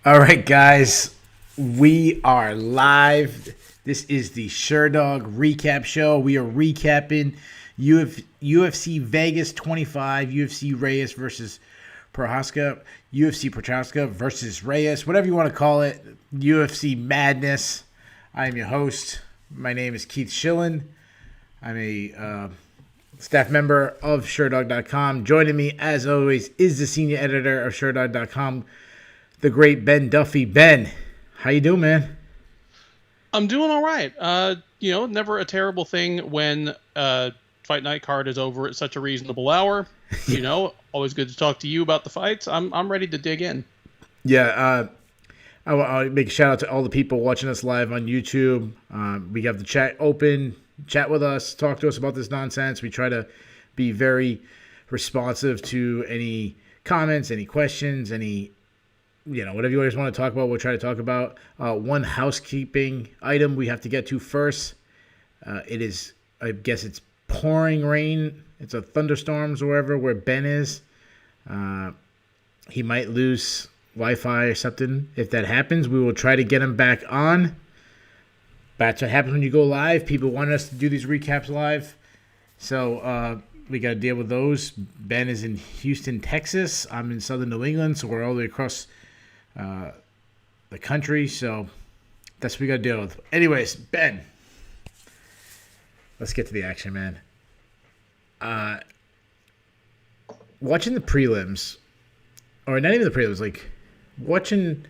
All right, guys, we are live. This is the Sherdog recap show. We are recapping UFC Vegas 25, UFC Reyes versus Prochazka, UFC Prochazka versus Reyes, whatever you want to call it, UFC Madness. I am your host. My name is Keith Schillen. I'm a staff member of Sherdog.com. Joining me, as always, is the senior editor of Sherdog.com, the great Ben Duffy. Ben, how you doing, man? I'm doing all right. Never a terrible thing when fight night card is over at such a reasonable hour. Always good to talk to you about the fights. I'm ready to dig in. Yeah, I'll make a shout out to all the people watching us live on YouTube. We have the chat open. Chat with us. Talk to us about this nonsense. We try to be very responsive to any comments, any questions, any whatever you guys want to talk about, we'll try to talk about. One housekeeping item we have to get to first. It is, I guess it's pouring rain. It's a thunderstorms or wherever where Ben is. He might lose Wi-Fi or something. If that happens, we will try to get him back on. That's what happens when you go live. People want us to do these recaps live. So we got to deal with those. Ben is in Houston, Texas. I'm in southern New England, so we're all the way across the country, so that's what we got to deal with. Anyways, Ben, let's get to the action, man. Watching the prelims, or not even the prelims, like watching,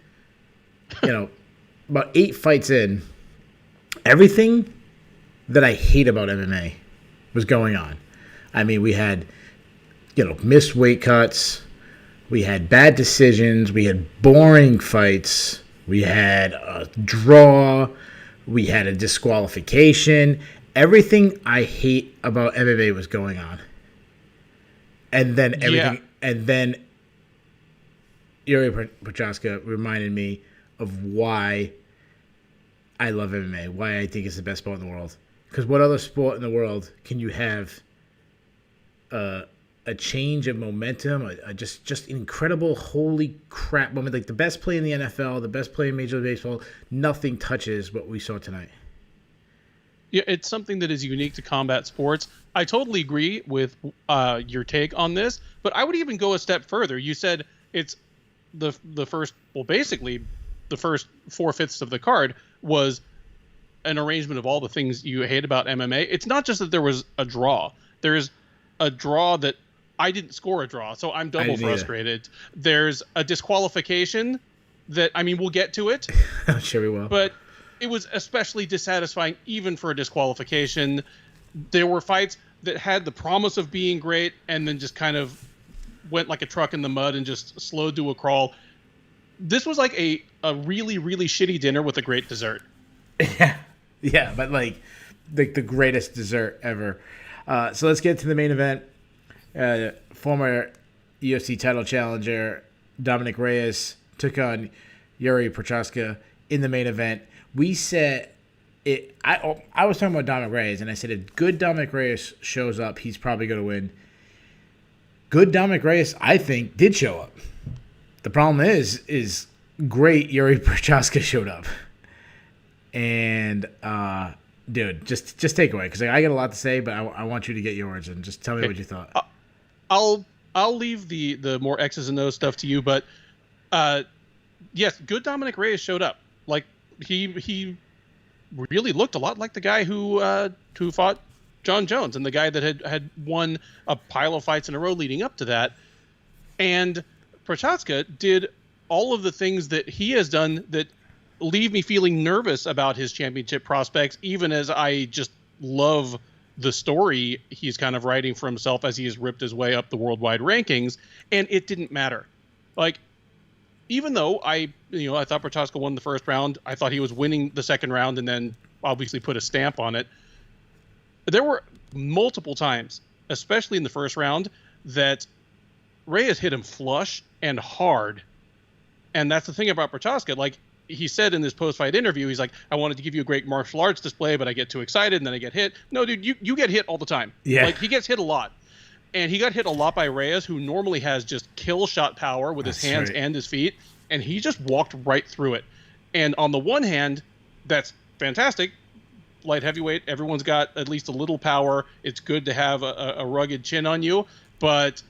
about 8 fights in, everything that I hate about MMA was going on. I mean, we had, missed weight cuts. We had bad decisions. We had boring fights. We had a draw. We had a disqualification. Everything I hate about MMA was going on. And then and then Yuri Prochazka reminded me of why I love MMA, why I think it's the best sport in the world. Because what other sport in the world can you have a change of momentum, just incredible, holy crap moment. Like the best play in the NFL, the best play in Major League Baseball, nothing touches what we saw tonight. Yeah, it's something that is unique to combat sports. I totally agree with your take on this, but I would even go a step further. You said it's the first, well, basically the first 4/5 of the card was an arrangement of all the things you hate about MMA. It's not just that there was a draw. There's a draw that I didn't score a draw, so I'm double frustrated. There's a disqualification that, we'll get to it. Sure we will. But it was especially dissatisfying even for a disqualification. There were fights that had the promise of being great and then just kind of went like a truck in the mud and just slowed to a crawl. This was like a really, really shitty dinner with a great dessert. Yeah, but like the greatest dessert ever. So let's get to the main event. Former UFC title challenger Dominic Reyes took on Yuri Prochazka in the main event. We said it. I was talking about Dominic Reyes, and I said if good Dominic Reyes shows up, he's probably going to win. Good Dominic Reyes, I think, did show up. The problem is great Yuri Prochazka showed up, and dude, just take away because I got a lot to say, but I want you to get yours and just tell me what you thought. I'll leave the more X's and O's stuff to you, but yes, good Dominic Reyes showed up. Like he really looked a lot like the guy who fought Jon Jones and the guy that had won a pile of fights in a row leading up to that. And Prochazka did all of the things that he has done that leave me feeling nervous about his championship prospects, even as I just love the story he's kind of writing for himself as he has ripped his way up the worldwide rankings. And it didn't matter. Like, even though I thought Prochazka won the first round, I thought he was winning the second round and then obviously put a stamp on it. There were multiple times, especially in the first round, that Reyes hit him flush and hard. And that's the thing about Prochazka. Like, he said in this post-fight interview, he's like, I wanted to give you a great martial arts display, but I get too excited and then I get hit. No, dude, you get hit all the time. Yeah. Like, he gets hit a lot. and he got hit a lot by Reyes, who normally has just kill shot power with his hands and his feet, and he just walked right through it. And on the one hand, that's fantastic. Light heavyweight, everyone's got at least a little power. It's good to have a rugged chin on you, but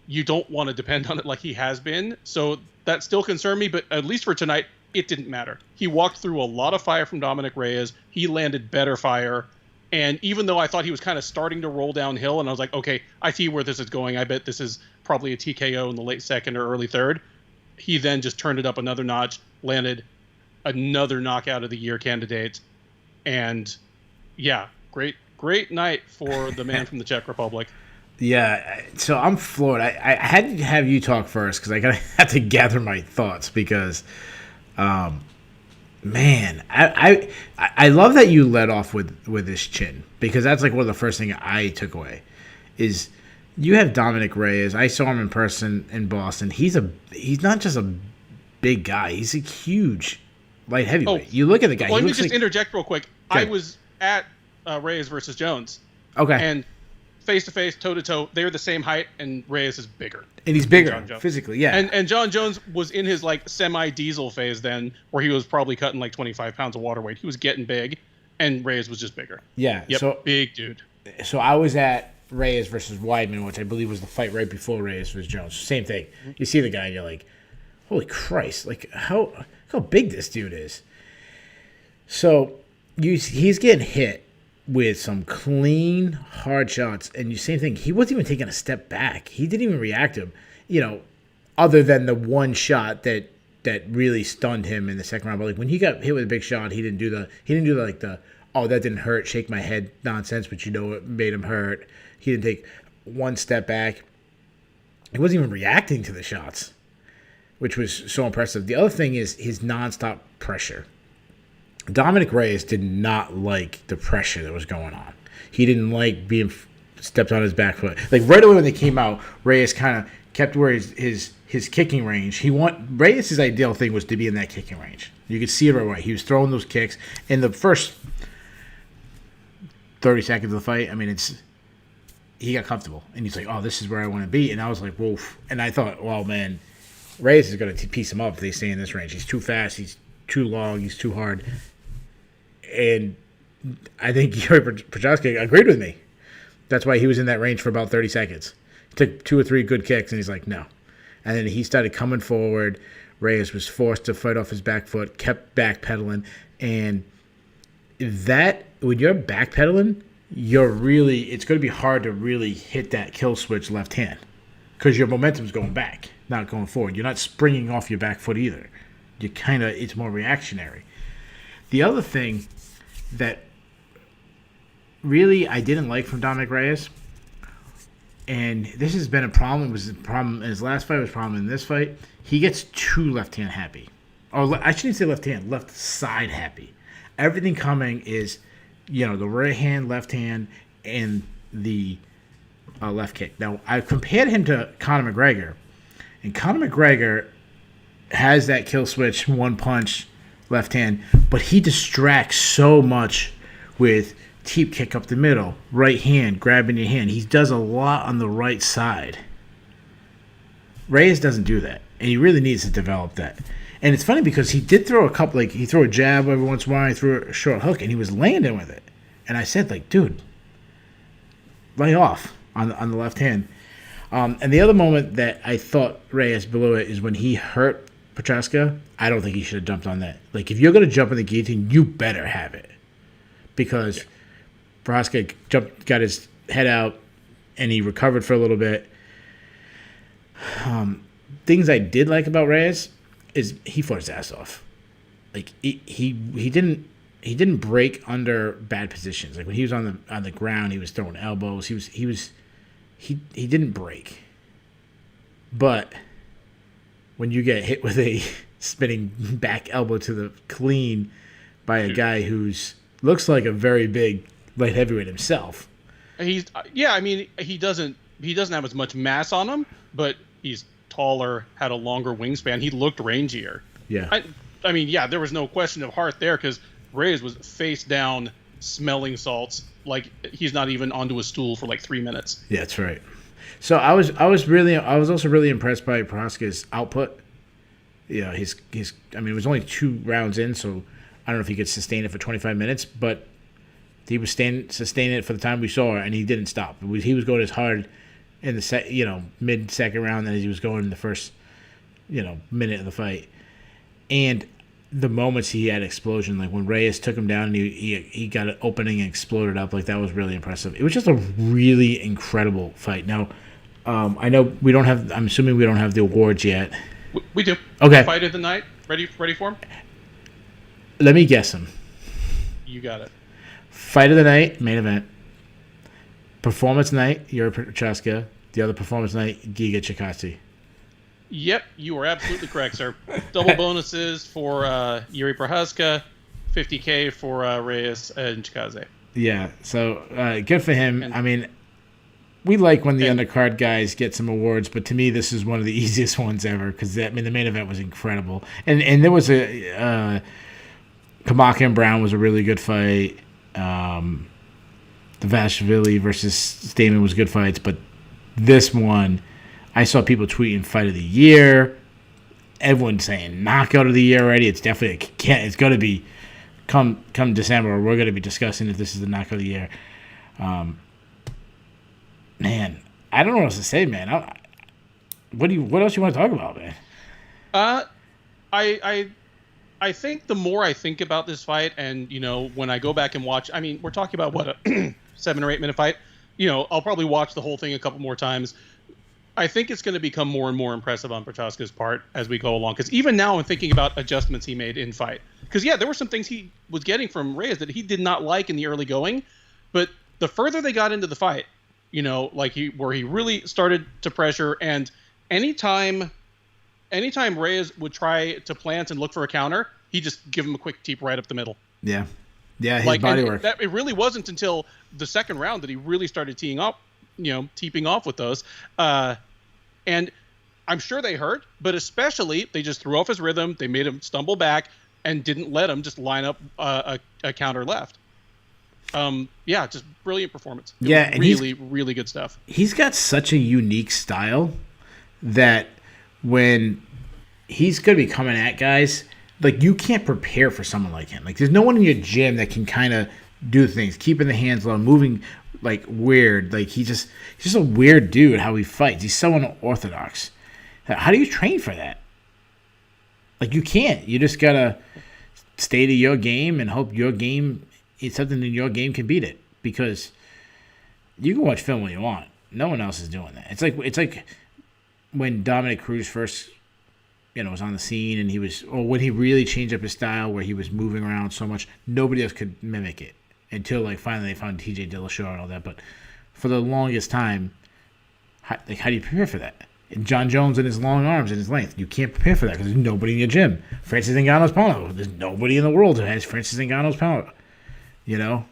you don't want to depend on it like he has been. So that still concerned me, but at least for tonight, it didn't matter. He walked through a lot of fire from Dominic Reyes. He landed better fire. And even though I thought he was kind of starting to roll downhill, and I was like, okay, I see where this is going. I bet this is probably a TKO in the late second or early third. He then just turned it up another notch, landed another knockout of the year candidate. And yeah, great night for the man from the Czech Republic. Yeah, so I'm floored. I had to have you talk first because I had to gather my thoughts because, man, I love that you led off with this chin because that's like one of the first things I took away is you have Dominic Reyes. I saw him in person in Boston. He's not just a big guy. He's a huge light heavyweight. You look at the guy. Let me just interject real quick. I was at Reyes versus Jones. Okay. And face-to-face, toe-to-toe, they're the same height, and Reyes is bigger. And he's bigger physically, yeah. And Jon Jones was in his like semi-diesel phase then, where he was probably cutting like 25 pounds of water weight. He was getting big, and Reyes was just bigger. Yeah. Yep, so big dude. So I was at Reyes versus Weidman, which I believe was the fight right before Reyes versus Jones. Same thing. You see the guy, and you're like, holy Christ! Like how big this dude is. So he's getting hit with some clean, hard shots. And you same thing. He wasn't even taking a step back. He didn't even react to him, other than the one shot that really stunned him in the second round. But like when he got hit with a big shot, he didn't do the oh, that didn't hurt, shake my head nonsense, but it made him hurt. He didn't take one step back. He wasn't even reacting to the shots, which was so impressive. The other thing is his nonstop pressure. Dominic Reyes did not like the pressure that was going on. He didn't like being stepped on his back foot. Like right away when they came out, Reyes kind of kept where his kicking range. Reyes' ideal thing was to be in that kicking range. You could see it right away. He was throwing those kicks in the first 30 seconds of the fight. I mean, he got comfortable and he's like, "Oh, this is where I want to be." And I was like, "Whoa!" And I thought, "Well, man, Reyes is going to piece him up if they stay in this range. He's too fast. He's too long. He's too hard." And I think Prochazka agreed with me. That's why he was in that range for about 30 seconds. He took 2 or 3 good kicks, and he's like, no. And then he started coming forward. Reyes was forced to fight off his back foot, kept backpedaling. And that, when you're backpedaling, it's going to be hard to really hit that kill switch left hand because your momentum's going back, not going forward. You're not springing off your back foot either. It's more reactionary. The other thing that really I didn't like from Dominic Reyes, and this has been a problem. It was a problem in his last fight. It was a problem in this fight. He gets too left hand happy. Or I shouldn't say left hand, left side happy. Everything coming is, the right hand, left hand, and the left kick. Now, I compared him to Conor McGregor, and Conor McGregor has that kill switch, one punch, left hand, but he distracts so much with teep kick up the middle, right hand, grabbing your hand. He does a lot on the right side. Reyes doesn't do that, and he really needs to develop that. And it's funny because he did throw a couple, like he threw a jab every once in a while, he threw a short hook, and he was landing with it. And I said, like, dude, lay off on the left hand. And the other moment that I thought Reyes blew it is when he hurt Prochazka. I don't think he should have jumped on that. Like, if you're going to jump in the guillotine, you better have it. Because Prochazka got his head out, and he recovered for a little bit. Things I did like about Reyes is he fought his ass off. Like, he didn't break under bad positions. Like, when he was on the ground, he was throwing elbows. He didn't break. But when you get hit with a spinning back elbow to the clean by a guy who's looks like a very big light heavyweight himself. He doesn't have as much mass on him, but he's taller, had a longer wingspan. He looked rangier. Yeah. I mean, there was no question of heart there because Reyes was face down smelling salts like he's not even onto a stool for like 3 minutes. Yeah, that's right. So I was also really impressed by Prochazka's output. Yeah, he's I mean, it was only 2 rounds in, so I don't know if he could sustain it for 25 minutes, but he was sustaining it for the time we saw, and he didn't stop. He was going as hard in the mid-second round as he was going in the first minute of the fight. And the moments he had explosion, like when Reyes took him down and he got an opening and exploded up, like that was really impressive. It was just a really incredible fight. Now, I know I'm assuming we don't have the awards yet. We do. Okay. Fight of the night. Ready for him? Let me guess him. You got it. Fight of the night, main event. Performance night, Yuri Prochazka. The other performance night, Giga Chikadze. Yep, you are absolutely correct, sir. Double bonuses for Yuri Prochazka, $50K for Reyes and Chikadze. Yeah, so good for him. I mean, we like when the undercard guys get some awards, but to me, this is one of the easiest ones ever because the main event was incredible, and there was a Kamaka and Brown was a really good fight. Dvalishvili versus Stamann was good fights, but this one, I saw people tweeting fight of the year. Everyone saying knockout of the year already. It's definitely it's going to be come December. We're going to be discussing if this is the knockout of the year. Man, I don't know what else to say, man. What else you want to talk about, man? I think the more I think about this fight, and when I go back and watch, I mean, we're talking about what a 7 or 8 minute fight. I'll probably watch the whole thing a couple more times. I think it's going to become more and more impressive on Prochazka's part as we go along. Because even now I'm thinking about adjustments he made in fight. Because, yeah, there were some things he was getting from Reyes that he did not like in the early going. But the further they got into the fight, where he really started to pressure. And anytime Reyes would try to plant and look for a counter, he just give him a quick teep right up the middle. Yeah. Yeah, his body work. It really wasn't until the second round that he really started teeing off with those. And I'm sure they hurt, but especially they just threw off his rhythm. They made him stumble back and didn't let him just line up a counter left. Just brilliant performance. And really, really good stuff. He's got such a unique style that when he's going to be coming at guys, like you can't prepare for someone like him. Like there's no one in your gym that can kind of do things, keeping the hands low, moving like weird. Like he's just a weird dude how he fights. He's so unorthodox. How do you train for that? Like you can't. You just gotta stay to your game and hope your game is something in your game can beat it. Because you can watch film when you want. No one else is doing that. It's like when Dominic Cruz first was on the scene and when he really changed up his style where he was moving around so much, nobody else could mimic it until like finally they found TJ Dillashaw and all that. But for the longest time, how do you prepare for that? And Jon Jones and his long arms and his length, you can't prepare for that because there's nobody in your gym. Francis Ngannou's power, there's nobody in the world who has Francis Ngannou's power. Let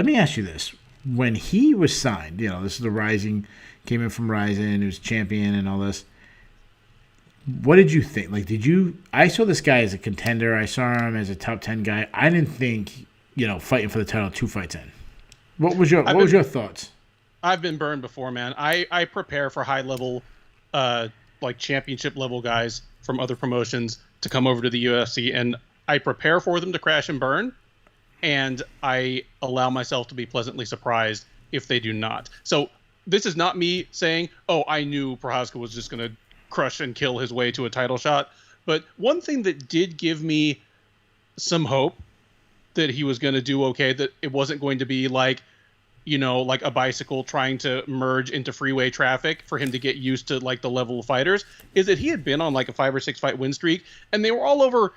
me ask you this. When he was signed, this is the Rising, came in from Rising, he was champion and all this. What did you think? Like, I saw this guy as a contender. I saw him as a top 10 guy. I didn't think, fighting for the title 2 fights in. What was your thoughts? I've been burned before, man. I prepare for high level, like championship level guys from other promotions to come over to the UFC, and I prepare for them to crash and burn. And I allow myself to be pleasantly surprised if they do not. So this is not me saying, oh, I knew Prochazka was just going to crush and kill his way to a title shot. But one thing that did give me some hope that he was going to do okay, that it wasn't going to be like a bicycle trying to merge into freeway traffic for him to get used to like the level of fighters, is that he had been on like a 5 or 6 fight win streak, and they were all over.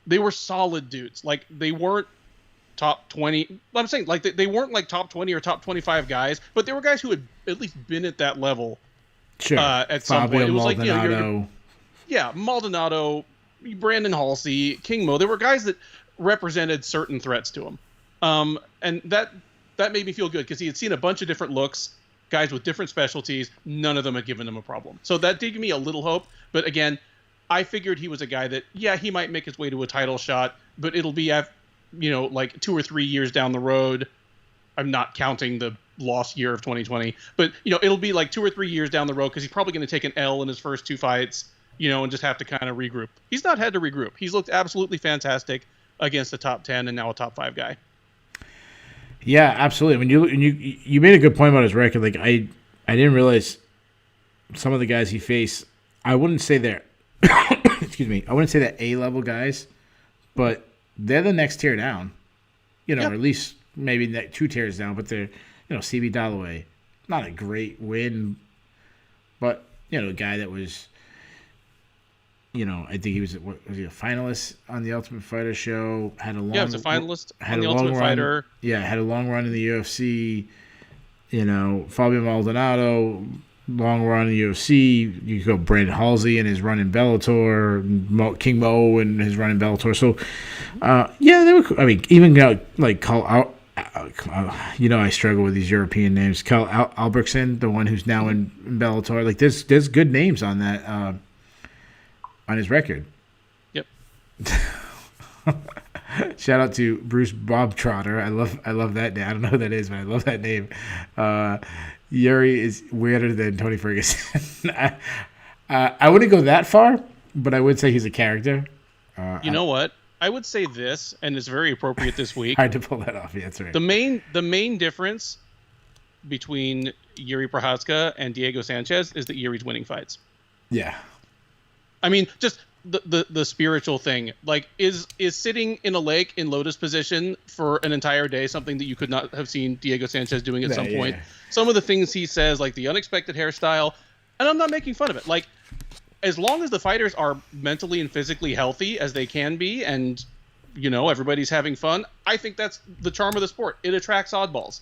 They were solid dudes. Like they weren't top 20. I'm saying like they weren't like top 20 or top 25 guys, but they were guys who had at least been at that level. Sure. At some point, it was Maldonado. like Maldonado, Brandon Halsey, King Mo. There were guys that represented certain threats to him, and that made me feel good because he had seen a bunch of different looks, guys with different specialties. None of them had given him a problem, so that did give me a little hope. But again, I figured he was a guy that, yeah, he might make his way to a title shot, but it'll be at, like 2 or 3 years down the road. I'm not counting the lost year of 2020, but it'll be like 2 or 3 years down the road because he's probably going to take an L in his first 2 fights, and just have to kind of regroup. He's not had to regroup. He's looked absolutely fantastic against a top 10 and now a top 5 guy. Yeah, absolutely. When you made a good point about his record. Like I didn't realize some of the guys he faced. I wouldn't say they're excuse me. I wouldn't say they're A-level guys, but they're the next tier down. Or at least maybe 2 tiers down. But they're CB Dalloway, not a great win, but a guy that was. I think he was he a finalist on the Ultimate Fighter show? Had a long, was a finalist on the Ultimate Fighter. Yeah, had a long run in the UFC. Fabio Maldonado, long run in the UFC. You could go Brandon Halsey and his run in Bellator, King Mo and his run in Bellator. So, they were. I mean, even like Carl out. I struggle with these European names. Carl Albrechtsen, the one who's now in Bellator. Like, there's good names on that. On his record. Yep. Shout out to Bruce Bobtrotter. I love that name. I don't know who that is, but I love that name. Yuri is weirder than Tony Ferguson. I wouldn't go that far, but I would say he's a character. You know what? I would say this, and it's very appropriate this week. Hard to pull that off. Yeah, that's right. The main difference between Yuri Prochazka and Diego Sanchez is that Yuri's winning fights. Yeah. I mean, just the spiritual thing. Like, is sitting in a lake in lotus position for an entire day something that you could not have seen Diego Sanchez doing at some point? Some of the things he says, like the unexpected hairstyle, and I'm not making fun of it. Like, as long as the fighters are mentally and physically healthy as they can be, and everybody's having fun, I think that's the charm of the sport. It attracts oddballs.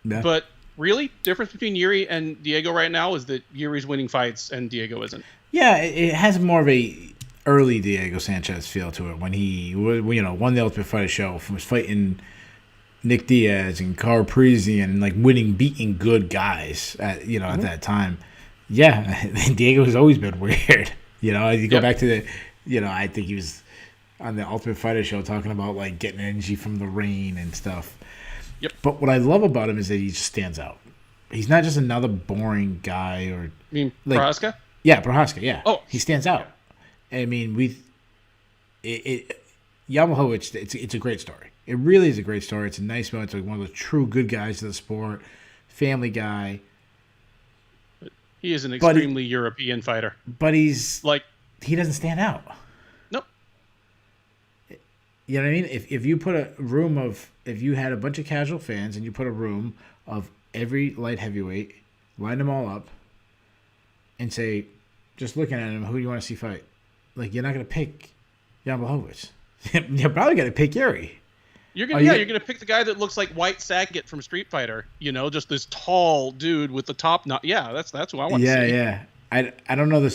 Yeah. But really, difference between Yuri and Diego right now is that Yuri's winning fights and Diego isn't. Yeah, it has more of a early Diego Sanchez feel to it when he won the Ultimate Fighter show, was fighting Nick Diaz and Carl Parisian and like beating good guys at at that time. Yeah, Diego has always been weird. You go back to the I think he was on the Ultimate Fighter show talking about like getting energy from the rain and stuff. Yep. But what I love about him is that he just stands out. He's not just another boring guy or You mean Prochazka? Yeah, Prochazka, yeah. Oh, he stands out. Yeah. I mean, Yamahovich, it's a great story. It really is a great story. It's a nice one. It's like one of the true good guys of the sport, family guy. He is an extremely European fighter. But he's like, he doesn't stand out. Nope. You know what I mean? If you put if you had a bunch of casual fans and you put a room of every light heavyweight, line them all up, and say, just looking at him, who do you want to see fight? Like, you're not going to pick Jan Blachowicz. You're probably going to pick Yuri. You're gonna pick the guy that looks like White Saget from Street Fighter. Just this tall dude with the top knot. Yeah, that's who I want to see. Yeah. I don't know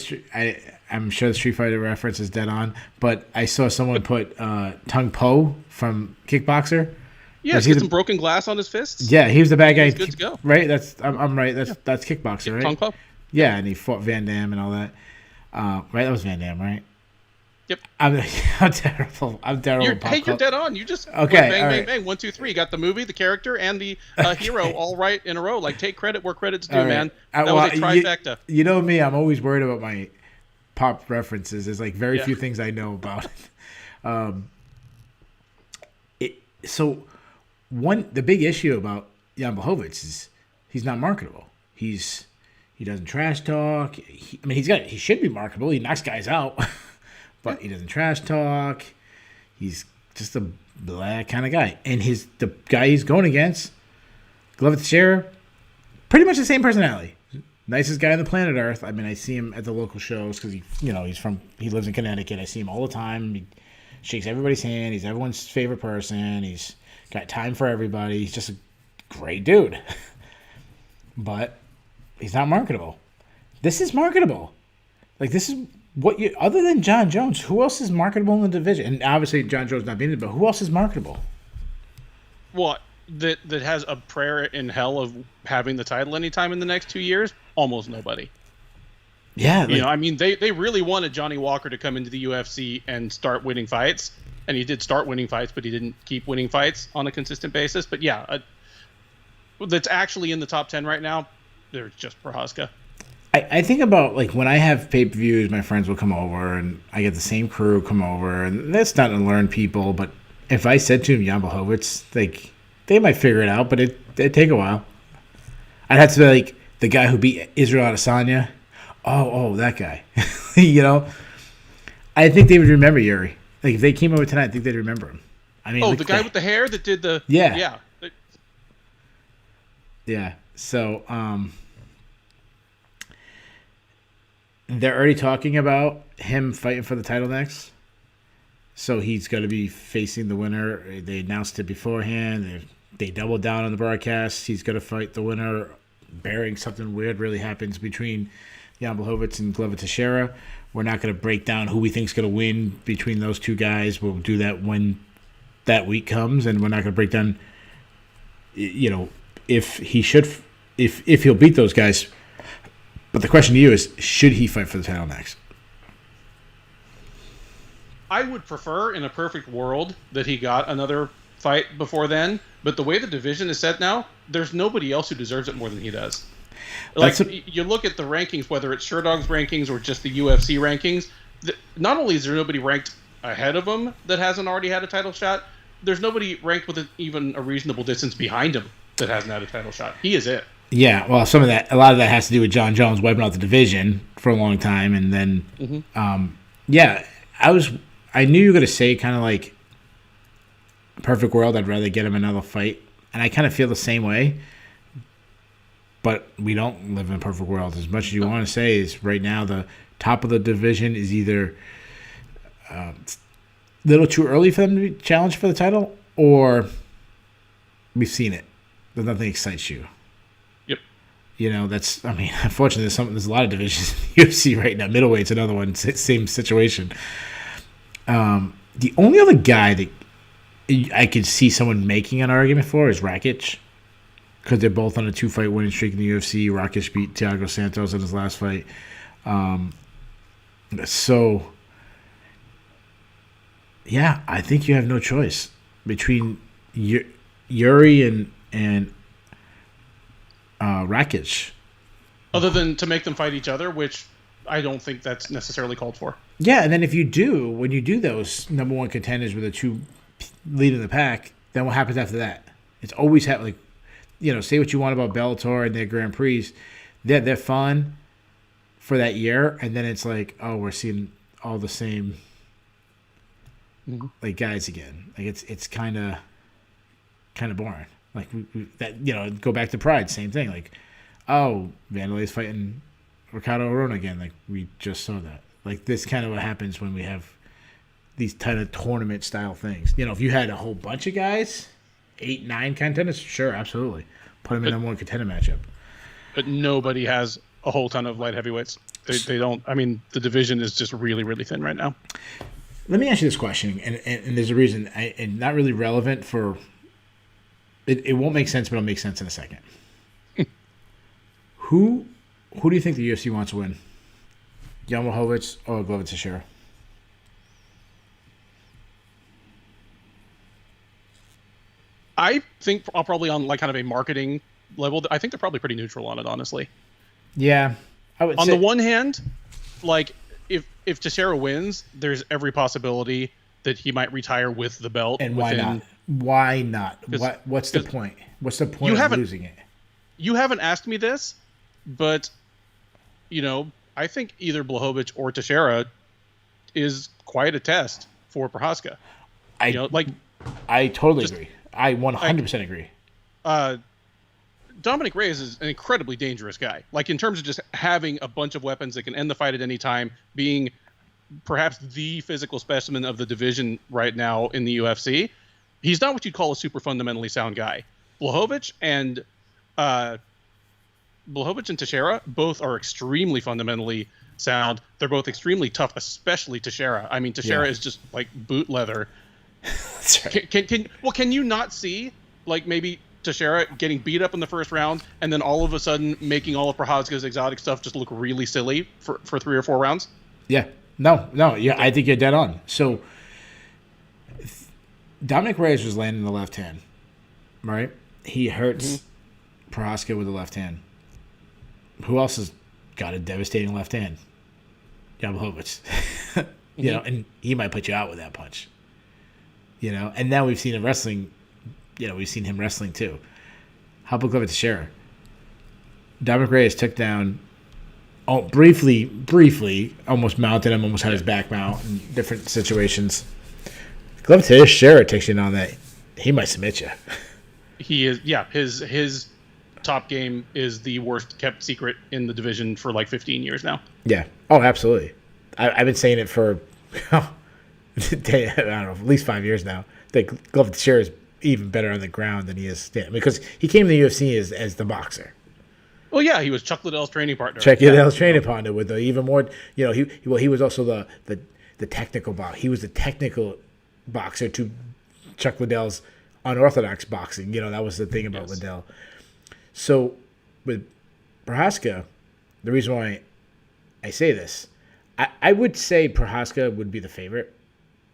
I'm sure the Street Fighter reference is dead on, but I saw someone put Tung Po from Kickboxer. Yeah, he's got some broken glass on his fists. Yeah, he was the bad guy. He's good to go. Right? I'm right. That's Kickboxer, right? Tung Po. Yeah, and he fought Van Damme and all that. Right, that was Van Damme, right? Yep. I'm terrible. You're dead on. You just okay. Bang. 1, 2, 3. You got the movie, the character, and the hero all right in a row. Like, take credit where credit's due, man. That was a trifecta. You know me. I'm always worried about my pop references. There's like very few things I know about it. So the big issue about Jan Blachowicz is he's not marketable. He doesn't trash talk. He should be marketable. He knocks guys out. But he doesn't trash talk. He's just a black kind of guy. And the guy he's going against, Glover Teixeira, pretty much the same personality. Nicest guy on the planet Earth. I mean, I see him at the local shows because he lives in Connecticut. I see him all the time. He shakes everybody's hand. He's everyone's favorite person. He's got time for everybody. He's just a great dude. But he's not marketable. This is marketable. Like, this is other than Jon Jones, who else is marketable in the division? And obviously Jon Jones not being it, but who else is marketable? What? That has a prayer in hell of having the title anytime in the next 2 years? Almost nobody. Yeah. You know, I mean, they really wanted Johnny Walker to come into the UFC and start winning fights. And he did start winning fights, but he didn't keep winning fights on a consistent basis. But yeah, that's actually in the top 10 right now. There's just Prochazka. I think about, like, when I have pay-per-views, my friends will come over, and I get the same crew come over, and that's not to learn people, but if I said to him, Jan Blachowicz, like, they might figure it out, but it'd take a while. I'd have to be like, the guy who beat Israel Adesanya. Oh, that guy. You know? I think they would remember Yuri. Like, if they came over tonight, I think they'd remember him. I mean, the guy with the hair that did the... Yeah. Yeah. So, they're already talking about him fighting for the title next. So he's going to be facing the winner. They announced it beforehand. They doubled down on the broadcast. He's going to fight the winner, bearing something weird really happens between Jan Blachowicz and Glover Teixeira. We're not going to break down who we think is going to win between those two guys. We'll do that when that week comes, and we're not going to break down, you know, if he'll beat those guys. But the question to you is, should he fight for the title next? I would prefer, in a perfect world, that he got another fight before then. But the way the division is set now, there's nobody else who deserves it more than he does. Like, you look at the rankings, whether it's Sherdog's rankings or just the UFC rankings, not only is there nobody ranked ahead of him that hasn't already had a title shot, there's nobody ranked with even a reasonable distance behind him that hasn't had a title shot. He is it. Yeah, well, a lot of that has to do with Jon Jones wiping out the division for a long time, and then, I knew you were gonna say kind of like, perfect world, I'd rather get him another fight, and I kind of feel the same way. But we don't live in a perfect world. As much as you want to say is right now the top of the division is either a little too early for them to be challenged for the title, or we've seen it. There's nothing excites you. You know, unfortunately, there's a lot of divisions in the UFC right now. Middleweight's another one, same situation. The only other guy that I could see someone making an argument for is Rakic, because they're both on a 2-fight winning streak in the UFC. Rakic beat Thiago Santos in his last fight. So, yeah, I think you have no choice between Yuri and Rakic. Other than to make them fight each other, which I don't think that's necessarily called for. Yeah, and then when you do those number one contenders with the two leading the pack, then what happens after that? It's always like, you know, say what you want about Bellator and their Grand Prix. They're fun for that year, and then it's like, oh, we're seeing all the same like guys again. Like it's kind of boring. Like that, you know, go back to Pride, same thing. Like, oh, Vanderlei's fighting Ricardo Arona again. Like, we just saw that. Like, this kind of what happens when we have these kind of tournament style things. You know, if you had a whole bunch of guys, 8, 9 contenders, sure, absolutely, put them in a one contender matchup. But nobody has a whole ton of light heavyweights. They don't. I mean, the division is just really, really thin right now. Let me ask you this question, and there's a reason, and not really relevant for. It won't make sense, but it'll make sense in a second. Who do you think the UFC wants to win? Jan Blachowicz or Glover Teixeira? I think probably on like kind of a marketing level, I think they're probably pretty neutral on it, honestly. Yeah, I would. On the one hand, like if Teixeira wins, there's every possibility that he might retire with the belt. And why not? Why not? What's the point? What's the point of losing it? You haven't asked me this, but you know, I think either Blachowicz or Teixeira is quite a test for Prochazka. I totally agree. I 100% agree. Dominic Reyes is an incredibly dangerous guy. Like, in terms of just having a bunch of weapons that can end the fight at any time, being perhaps the physical specimen of the division right now in the UFC. He's not what you'd call a super fundamentally sound guy. Blachowicz and Teixeira both are extremely fundamentally sound. They're both extremely tough, especially Teixeira. I mean, Teixeira is just like boot leather. That's right. Can you not see like maybe Teixeira getting beat up in the first round, and then all of a sudden making all of Prochazka's exotic stuff just look really silly for 3 or 4 rounds? Yeah. No. Yeah, I think you're dead on. So Dominic Reyes was landing the left hand, right? He hurts Prochazka with the left hand. Who else has got a devastating left hand? Jan Blachowicz. You know, and he might put you out with that punch. You know, and now we've seen him wrestling. You know, we've seen him wrestling too. How about Glover Teixeira? Dominic Reyes took down, briefly, almost mounted him, almost had his back mount in different situations. Glover Teixeira takes you down that. He might submit you. He is, yeah. His top game is the worst kept secret in the division for like 15 years now. Yeah. Oh, absolutely. I've been saying it for, I don't know, at least 5 years now. That Glover Teixeira is even better on the ground than he is standing. Because he came to the UFC as the boxer. Well, yeah, he was Chuck Liddell's training partner. Chuck Liddell's training partner with the even more, you know, he was also the technical boxer. He was the technical boxer to Chuck Liddell's unorthodox boxing. You know, that was the thing about Liddell. So with Prochazka, the reason why I say this, I would say Prochazka would be the favorite,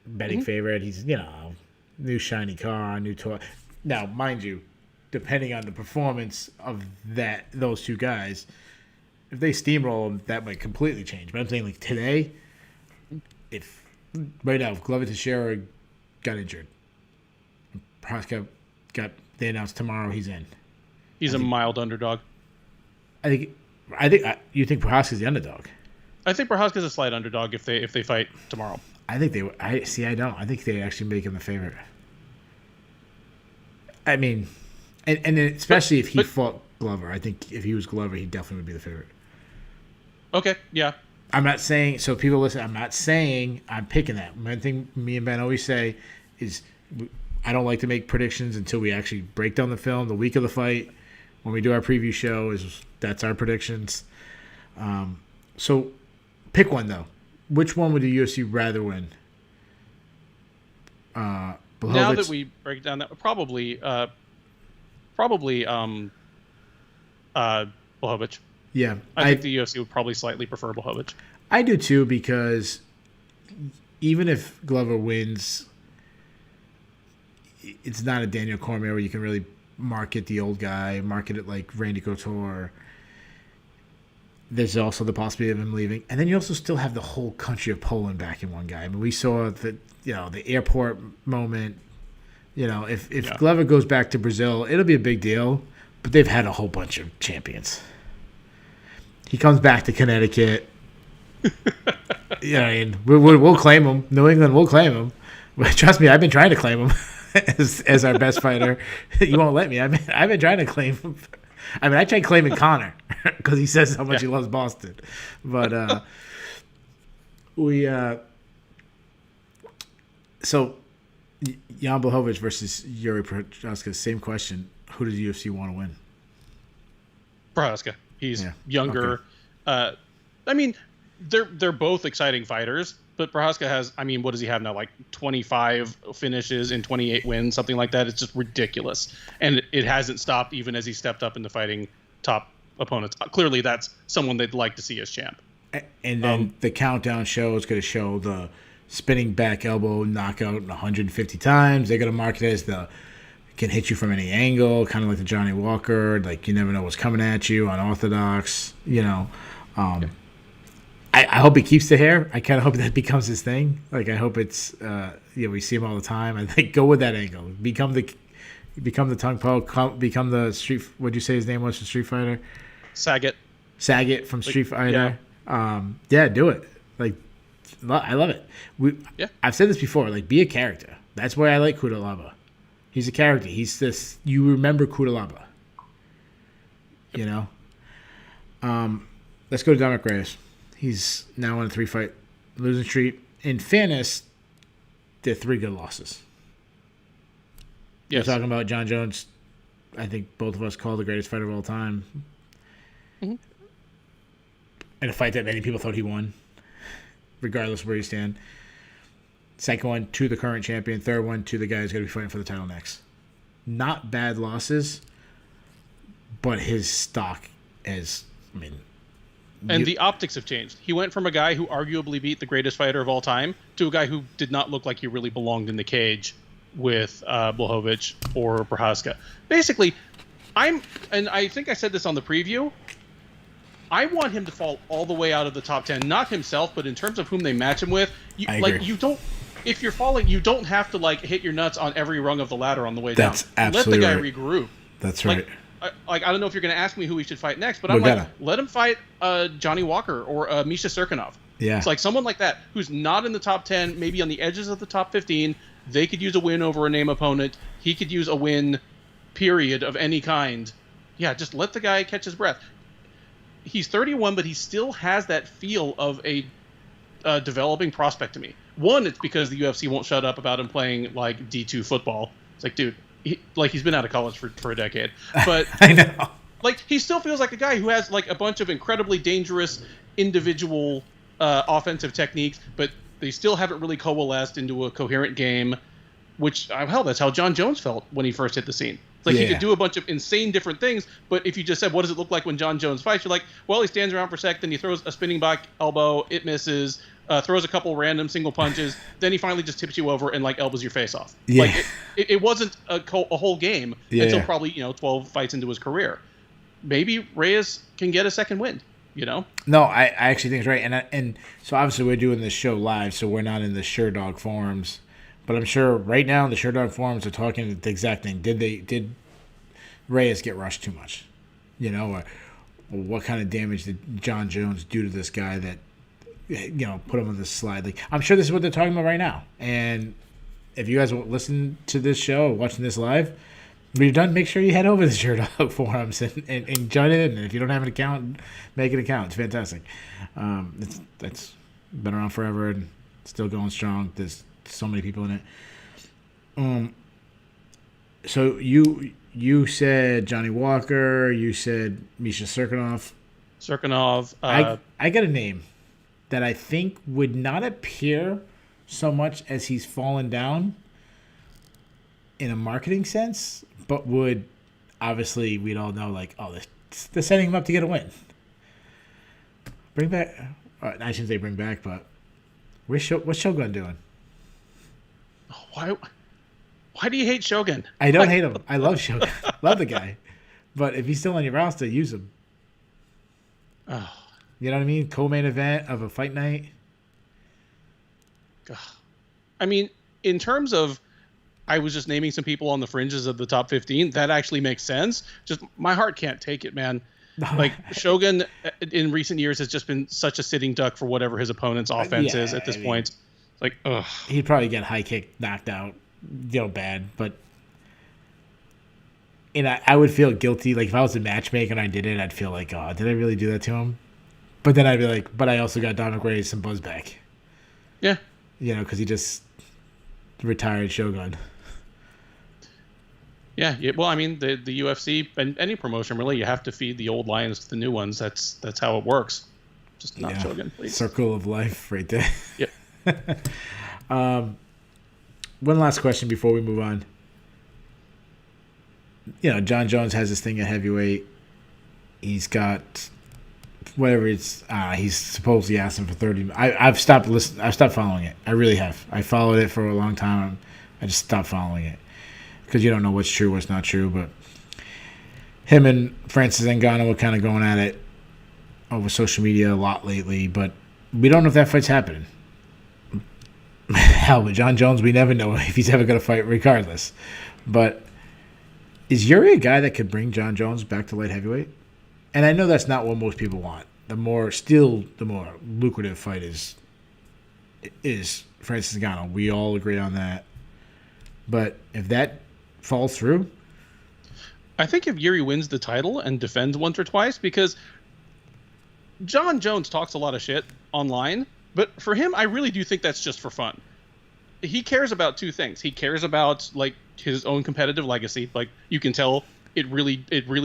betting favorite. He's, you know, new shiny car, new toy. Now, mind you, depending on the performance of those two guys, if they steamroll them, that might completely change. But I'm saying, like, today, if Glover Teixeira got injured, Prochazka they announced tomorrow he's in. He's a mild underdog. I think you think Prochazka's the underdog. I think Prochazka's a slight underdog if they fight tomorrow. I think they. I don't. I think they actually make him the favorite. I mean, and especially if he fought Glover. I think if he was Glover, he definitely would be the favorite. Okay. Yeah. I'm not saying. So people listen. I'm not saying I'm picking that. One thing me and Ben always say is I don't like to make predictions until we actually break down the film the week of the fight. When we do our preview show, that's our predictions. So pick one though. Which one would the UFC rather win? Now that we break down that, probably Blachowicz. Yeah, I think the UFC would probably slightly prefer Blachowicz. I do too, because even if Glover wins, it's not a Daniel Cormier where you can really market the old guy, market it like Randy Couture. There's also the possibility of him leaving, and then you also still have the whole country of Poland backing one guy. I mean, we saw the airport moment. You know, if Glover goes back to Brazil, it'll be a big deal. But they've had a whole bunch of champions. He comes back to Connecticut. I mean, we'll claim him. New England will claim him. But trust me, I've been trying to claim him as our best fighter. You won't let me. I've been trying to claim him. I mean, I tried claiming Connor because he says how much he loves Boston. But so Jan Blachowicz versus Yuri Prochazka, same question. Who does the UFC want to win? Prochazka. He's younger. Okay. I mean, they're both exciting fighters, but Prochazka has, I mean, what does he have now? Like 25 finishes and 28 wins, something like that. It's just ridiculous. And it hasn't stopped even as he stepped up into fighting top opponents. Clearly, that's someone they'd like to see as champ. And then the countdown show is going to show the spinning back elbow knockout 150 times. They're going to market it as can hit you from any angle, kind of like the Johnny Walker, like you never know what's coming at you, unorthodox, you know. I hope he keeps the hair. I kind of hope that becomes his thing. Like, I hope it's, we see him all the time. I think go with that angle. Become the tongue poke, become the street, what'd you say his name was from Street Fighter? Saget from Street Fighter. Yeah, do it. Like, I love it. I've said this before, like, be a character. That's why I like Cutelaba. He's a character. He's this, you remember Cutelaba. You know? Let's go to Dominic Reyes. He's now on a 3-fight losing streak. In fairness, they're 3 good losses. Yes. You're talking about Jon Jones, I think both of us call the greatest fighter of all time. Mm-hmm. In a fight that many people thought he won, regardless of where you stand. Second one to the current champion. Third one to the guy who's going to be fighting for the title next. not bad losses, but his stock is, And the optics have changed. He went from a guy who arguably beat the greatest fighter of all time to a guy who did not look like he really belonged in the cage with Blachowicz or Prochazka. Basically, and I think I said this on the preview, I want him to fall all the way out of the top 10. Not himself, but in terms of whom they match him with. If you're falling, you don't have to hit your nuts on every rung of the ladder on the way down. That's absolutely Let the guy right. regroup. That's right. I don't know if you're going to ask me who he should fight next, but let him fight Johnny Walker or Misha Serkinov. Yeah. It's like someone like that who's not in the top 10, maybe on the edges of the top 15. They could use a win over a name opponent. He could use a win, period, of any kind. Yeah, just let the guy catch his breath. He's 31, but he still has that feel of a developing prospect to me. One, it's because the UFC won't shut up about him playing D2 football. It's like, dude, he's been out of college for a decade. But I know. He still feels like a guy who has a bunch of incredibly dangerous individual offensive techniques, but they still haven't really coalesced into a coherent game, which, that's how Jon Jones felt when he first hit the scene. He could do a bunch of insane different things, but if you just said, what does it look like when Jon Jones fights? You're like, well, he stands around for a sec, then he throws a spinning back elbow, it misses, throws a couple random single punches, then he finally just tips you over and elbows your face off. Yeah. It wasn't a whole game until probably 12 fights into his career. Maybe Reyes can get a second win. No, I actually think it's right, and so obviously we're doing this show live, so we're not in the SureDog forums, but I'm sure right now the SureDog forums are talking the exact thing. Did Reyes get rushed too much, or what kind of damage did Jon Jones do to this guy that put him on this slide? I'm sure this is what they're talking about right now, and if you guys will listen to this show or watching this live, when you're done, make sure you head over to the SureDog forums and join in. And if you don't have an account, make an account. It's fantastic. That's been around forever and still going strong. There's so many people in it. So you said Johnny Walker. You said Misha Serkinov. I got a name that I think would not appear so much as he's fallen down in a marketing sense, but would obviously, we'd all know they're setting him up to get a win. Bring back, I shouldn't say bring back, but what's Shogun doing? Why do you hate Shogun? I don't hate him. I love Shogun. Love the guy. But if he's still on your roster, use him. Oh. You know what I mean? Co-main event of a fight night. I mean, in terms of, I was just naming some people on the fringes of the top 15. That actually makes sense. Just my heart can't take it, man. Shogun in recent years has just been such a sitting duck for whatever his opponent's offense is at this point. Ugh. He'd probably get high kick, knocked out, bad. But I would feel guilty. If I was a matchmaker and I did it, I'd feel like, oh, did I really do that to him? But then I'd be like, but I also got Dominic Reyes some buzz back. Yeah. Because he just retired Shogun. Yeah, well, I mean, the UFC and any promotion, really, you have to feed the old lions to the new ones. That's how it works. Just not Shogun, please. Circle of life right there. Yep. One last question before we move on. Jon Jones has this thing at heavyweight. He's got whatever it's. He's supposedly asking for 30. I've stopped listening. I've stopped following it. I really have. I followed it for a long time. I just stopped following it because you don't know what's true, what's not true. But him and Francis Ngannou were kind of going at it over social media a lot lately. But we don't know if that fight's happening. Hell, with Jon Jones, we never know if he's ever going to fight regardless. But is Yuri a guy that could bring Jon Jones back to light heavyweight? And I know that's not what most people want. The more lucrative fight is Francis Ngannou. We all agree on that. But if that falls through, I think if Yuri wins the title and defends once or twice, because Jon Jones talks a lot of shit online, but for him, I really do think that's just for fun. He cares about two things. He cares about his own competitive legacy. You can tell it really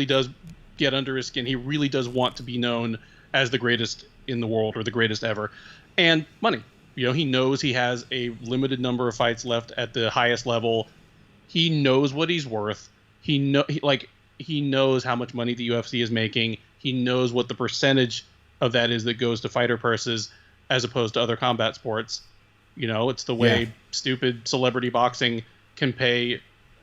does get under his skin. He really does want to be known as the greatest in the world or the greatest ever. And money. He knows he has a limited number of fights left at the highest level. he knows what he's worth. He knows how much money the UFC is making. He knows what the percentage of that is that goes to fighter purses as opposed to other combat sports. It's the way stupid celebrity boxing can pay,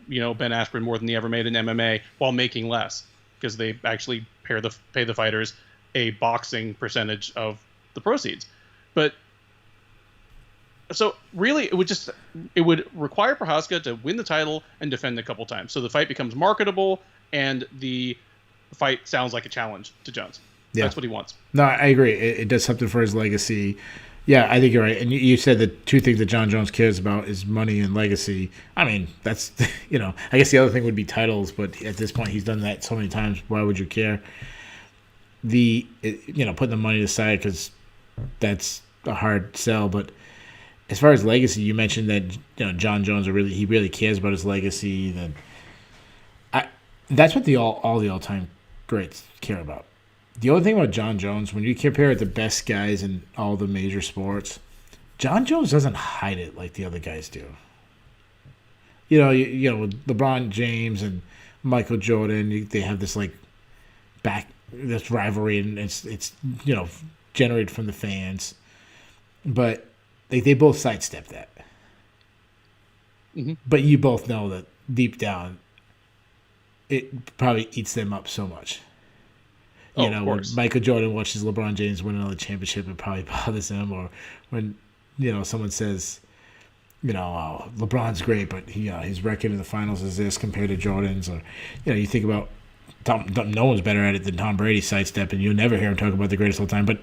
Ben Askren more than he ever made in MMA while making less, because they actually pay the fighters a boxing percentage of the proceeds. But so really, it would require Prochazka to win the title and defend a couple times, so the fight becomes marketable and the fight sounds like a challenge to Jones. Yeah. That's what he wants. No, I agree. It does something for his legacy. Yeah, I think you're right. And you said the two things that Jon Jones cares about is money and legacy. I mean, that's, I guess the other thing would be titles, but at this point, he's done that so many times. Why would you care? Putting the money aside, because that's a hard sell. But as far as legacy, you mentioned that, Jon Jones he really cares about his legacy. That's what all the all-time greats care about. The only thing about Jon Jones, when you compare it to the best guys in all the major sports, Jon Jones doesn't hide it like the other guys do. With LeBron James and Michael Jordan, they have this this rivalry, and it's generated from the fans, but they both sidestep that. Mm-hmm. But you both know that deep down, it probably eats them up so much. When Michael Jordan watches LeBron James win another championship, it probably bothers him. Or when, someone says, LeBron's great, but his record in the finals is this compared to Jordan's. Or, you think about no one's better at it than Tom Brady sidestepping. You'll never hear him talk about the greatest of all time. But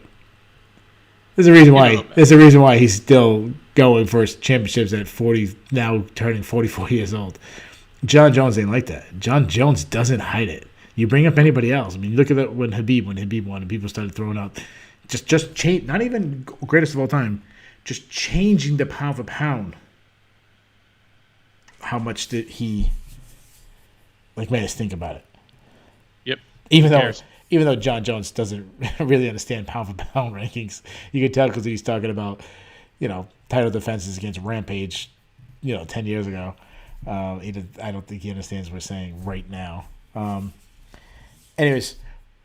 there's a reason why. There's a reason why he's still going for his championships at 40, now turning 44 years old. Jon Jones ain't like that. Jon Jones doesn't hide it. You bring up anybody else. I mean, look at it when Habib won and people started throwing out just change, not even greatest of all time, just changing the pound for pound. How much did he made us think about it? Yep. Even though Jon Jones doesn't really understand pound for pound rankings, you can tell because he's talking about title defenses against Rampage, 10 years ago. I don't think he understands what we're saying right now. Anyways,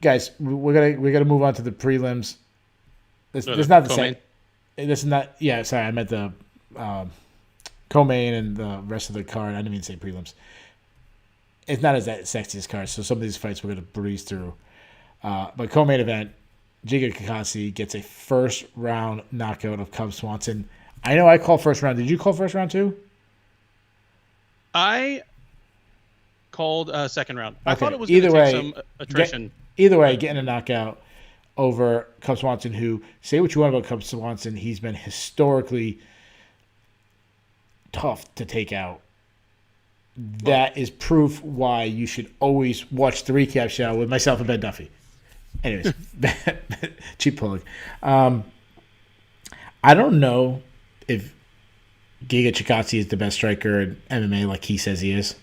guys, we're gonna move on to the prelims. This is not the same. This is not. Yeah, sorry, I meant the co-main and the rest of the card. I didn't mean to say prelims. It's not as that sexiest card, so some of these fights we're gonna breeze through. But co-main event, Giga Chikadze gets a first round knockout of Cub Swanson. I know I called first round. Did you call first round too? I called second round. Okay. I thought it was going to take some attrition. Either way, getting a knockout over Cub Swanson, who, say what you want about Cub Swanson, he's been historically tough to take out. That is proof why you should always watch the recap show with myself and Ben Duffy. Anyways, cheap plug. I don't know if Giga Chikadze is the best striker in MMA like he says he is.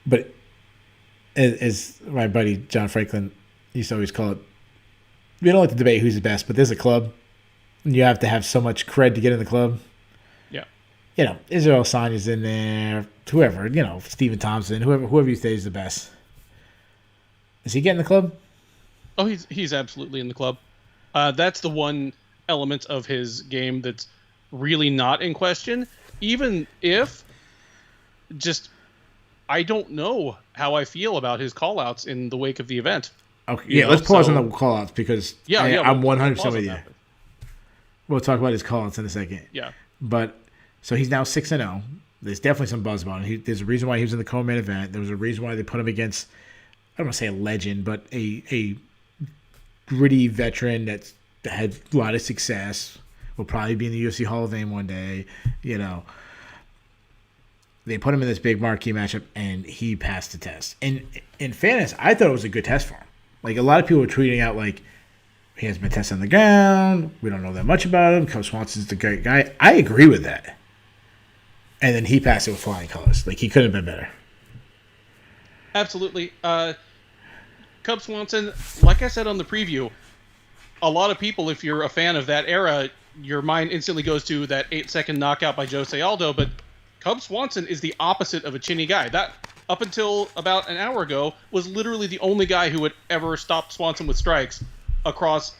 But as my buddy John Franklin used to always call it, we don't like to debate who's the best, but there's a club, and you have to have so much cred to get in the club. Yeah. Israel Sanya's in there, whoever, Stephen Thompson, whoever you say is the best. Is he getting the club? Oh, he's absolutely in the club. That's the one element of his game that's really not in question, even if I don't know how I feel about his call-outs in the wake of the event. Okay, let's pause on the call-outs because I'm 100% with you. We'll talk about his call-outs in a second. Yeah. But, so he's now 6-0. There's definitely some buzz about him. There's a reason why he was in the co-main event. There was a reason why they put him against, I don't want to say a legend, but a gritty veteran that's had a lot of success. Will probably be in the UFC Hall of Fame one day, They put him in this big marquee matchup, and he passed the test. And in fairness, I thought it was a good test for him. A lot of people were tweeting out, he hasn't been tested on the ground. We don't know that much about him. Cub Swanson's the great guy. I agree with that. And then he passed it with flying colors. He couldn't have been better. Absolutely. Cub Swanson, like I said on the preview, a lot of people, if you're a fan of that era, your mind instantly goes to that 8-second knockout by Jose Aldo, but Cub Swanson is the opposite of a chinny guy. That, up until about an hour ago, was literally the only guy who had ever stopped Swanson with strikes across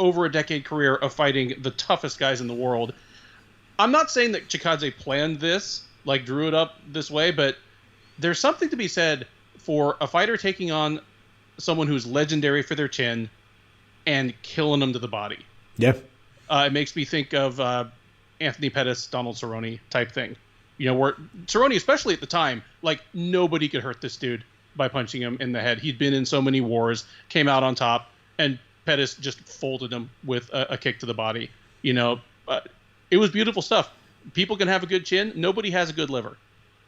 over a decade career of fighting the toughest guys in the world. I'm not saying that Chikadze planned this, like drew it up this way, but there's something to be said for a fighter taking on someone who's legendary for their chin and killing them to the body. Yeah. It makes me think of Anthony Pettis, Donald Cerrone type thing. Where Cerrone, especially at the time, like nobody could hurt this dude by punching him in the head. He'd been in so many wars, came out on top, and Pettis just folded him with a kick to the body. It was beautiful stuff. People can have a good chin. Nobody has a good liver.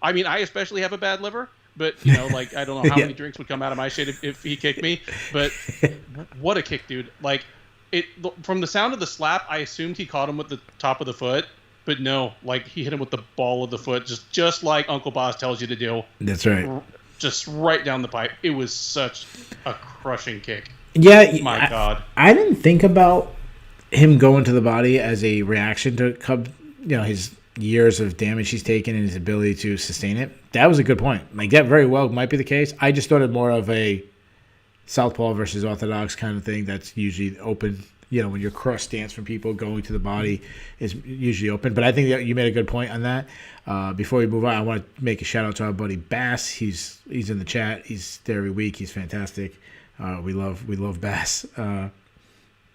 I mean, I especially have a bad liver, but like I don't know how many drinks would come out of my shit if he kicked me. But what a kick, dude! Like from the sound of the slap, I assumed he caught him with the top of the foot, but no, like he hit him with the ball of the foot, just like Uncle Boss tells you to do. That's right. Just right down the pipe. It was such a crushing kick. Yeah, my God. I didn't think about him going to the body as a reaction to Cub, his years of damage he's taken and his ability to sustain it. That was a good point. Like that very well might be the case. I just thought it more of a southpaw versus orthodox kind of thing. That's usually open. When you're cross stance from people, going to the body is usually open. But I think that you made a good point on that. Before we move on, I want to make a shout out to our buddy Bass. He's in the chat. He's there every week. He's fantastic. We love Bass.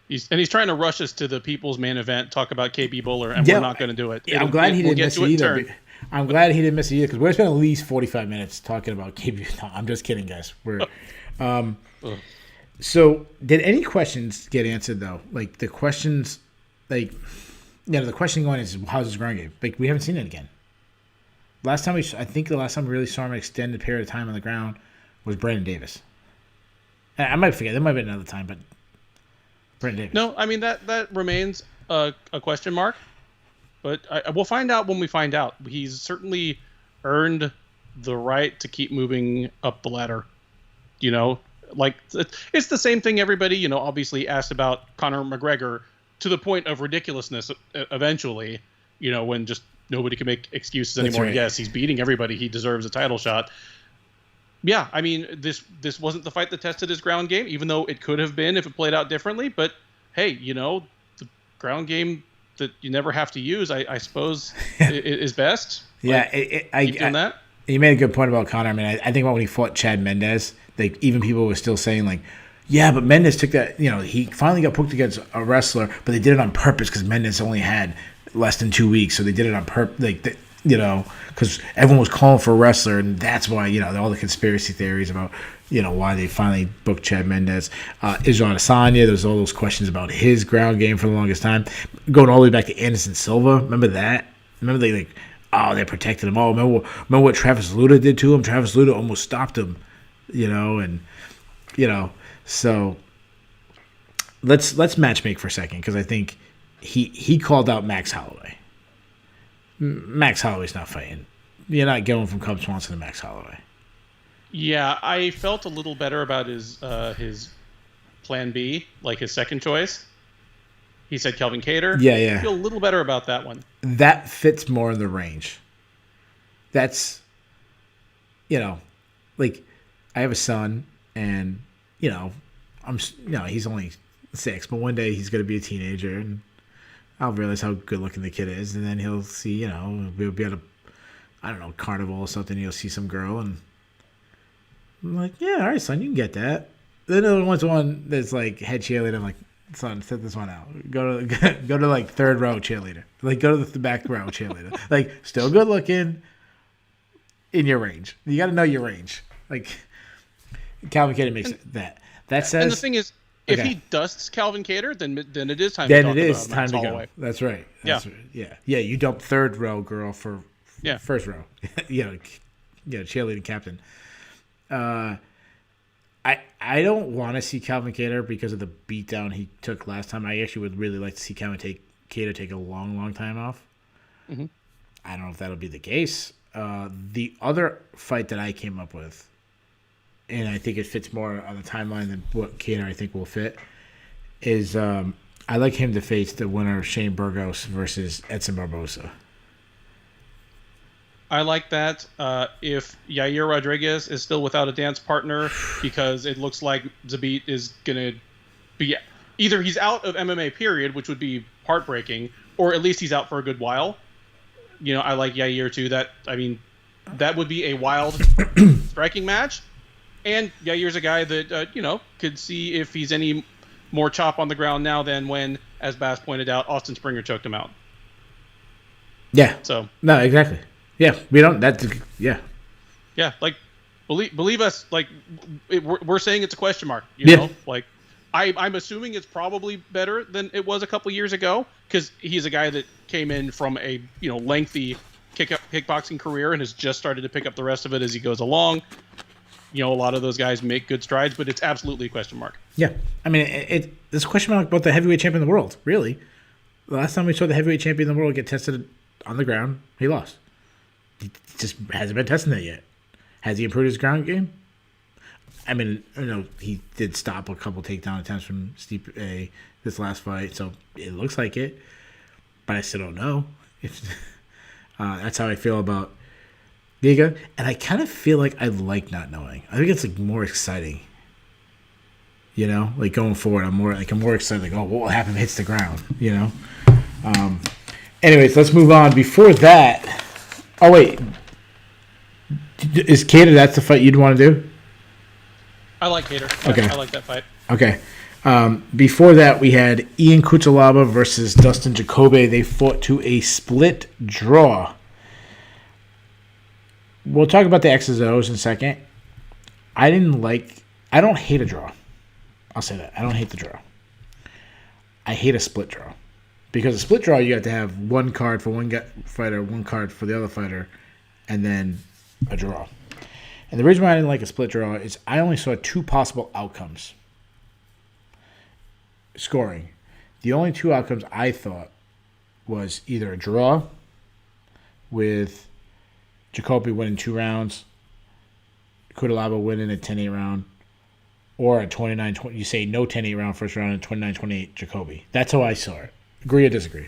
He's trying to rush us to the People's Main Event, talk about KB Bhullar, and we're not going to do it. Yeah, I'm glad he didn't miss it either. I'm glad he didn't miss it either because we're spending at least 45 minutes talking about KB. No, I'm just kidding, guys. So, did any questions get answered though? Like the questions, the question going is, how's his ground game? Like we haven't seen it again. I think the last time we really saw him an extended period of time on the ground was Brandon Davis. I might forget. There might be another time, but Brandon Davis. No, I mean that remains a question mark, but we'll find out when we find out. He's certainly earned the right to keep moving up the ladder. Like it's the same thing everybody, obviously asked about Conor McGregor to the point of ridiculousness eventually, when just nobody can make excuses anymore. Right. Yes, he's beating everybody. He deserves a title shot. Yeah, I mean, this wasn't the fight that tested his ground game, even though it could have been if it played out differently. But, hey, the ground game that you never have to use, I suppose, is best. Yeah, keep doing that. You made a good point about Conor. I mean, I think about when he fought Chad Mendes, like even people were still saying like, yeah, but Mendes took that. He finally got booked against a wrestler, but they did it on purpose because Mendes only had less than 2 weeks, so they did it on purpose. Because everyone was calling for a wrestler, and that's why all the conspiracy theories about why they finally booked Chad Mendes, Israel Adesanya. There's all those questions about his ground game for the longest time, going all the way back to Anderson Silva. Remember that? Remember they protected him. Oh, remember what Travis Luda did to him? Travis Luda almost stopped him, So let's matchmake for a second because I think he called out Max Holloway. Max Holloway's not fighting. You're not going from Cub Swanson to Max Holloway. Yeah, I felt a little better about his plan B, like his second choice. He said Kelvin Kattar. Yeah. I feel a little better about that one. That fits more in the range. That's, like I have a son, and he's only 6, but one day he's going to be a teenager, and I'll realize how good looking the kid is, and then he'll see, we'll be at a carnival or something. He'll see some girl, and I'm like, yeah, all right, son, you can get that. Then there was one that's like head cheerleader. I'm like, son, sit this one out. Go to like third row cheerleader. Like go to the back row cheerleader. Like still good looking, in your range. You got to know your range. Like Calvin Kattar makes that. That says. And the thing is, if he dusts Calvin Kattar, then it is time. Then to talk it is about time to Holloway. go. That's right. Yeah. You dump third row girl for Yeah. First row. Cheerleading captain. I don't want to see Calvin Kattar because of the beatdown he took last time. I actually would really like to see Calvin Kattar take a long, long time off. Mm-hmm. I don't know if that'll be the case. The other fight that I came up with, and I think it fits more on the timeline than what Kattar I think will fit, is I like him to face the winner of Shane Burgos versus Edson Barboza. I like that. If Yair Rodriguez is still without a dance partner, because it looks like Zabit is going to be either he's out of MMA period, which would be heartbreaking, or at least he's out for a good while. I like Yair too. That would be a wild striking match. And Yair's a guy that, could see if he's any more chop on the ground now than when, as Bass pointed out, Austin Springer choked him out. Yeah. So. No, exactly. Yeah, we don't. Yeah. Yeah, believe us. We're saying it's a question mark. You know, I'm assuming it's probably better than it was a couple years ago, because he's a guy that came in from a lengthy kickboxing career and has just started to pick up the rest of it as he goes along. A lot of those guys make good strides, but it's absolutely a question mark. Yeah, I mean, it's a question mark about the heavyweight champion of the world. Really, the last time we saw the heavyweight champion of the world get tested on the ground, he lost. He just hasn't been testing it yet. Has he improved his ground game? I mean, he did stop a couple takedown attempts from Stipe this last fight, so it looks like it. But I still don't know. That's how I feel about Giga. And I kind of feel like I like not knowing. I think it's more exciting. Going forward, I'm more excited. What will happen if it hits the ground? Anyways, let's move on. Before that, oh wait, is Cater? That's the fight you'd want to do? I like Cater. Yeah, okay, I like that fight. Okay. Before that, we had Ian Cutelaba versus Dustin Jacoby. They fought to a split draw. We'll talk about the X's and O's in a second. I don't hate a draw. I'll say that. I don't hate the draw. I hate a split draw. Because a split draw, you have to have one card for one fighter, one card for the other fighter, and then a draw. And the reason why I didn't like a split draw is I only saw two possible outcomes. Scoring. The only two outcomes I thought was either a draw with Jacoby winning 2 rounds, Cutelaba winning a 10-8 round, or a 29-20. You say no 10-8 round first round and 29-28 Jacoby. That's how I saw it. Agree or disagree?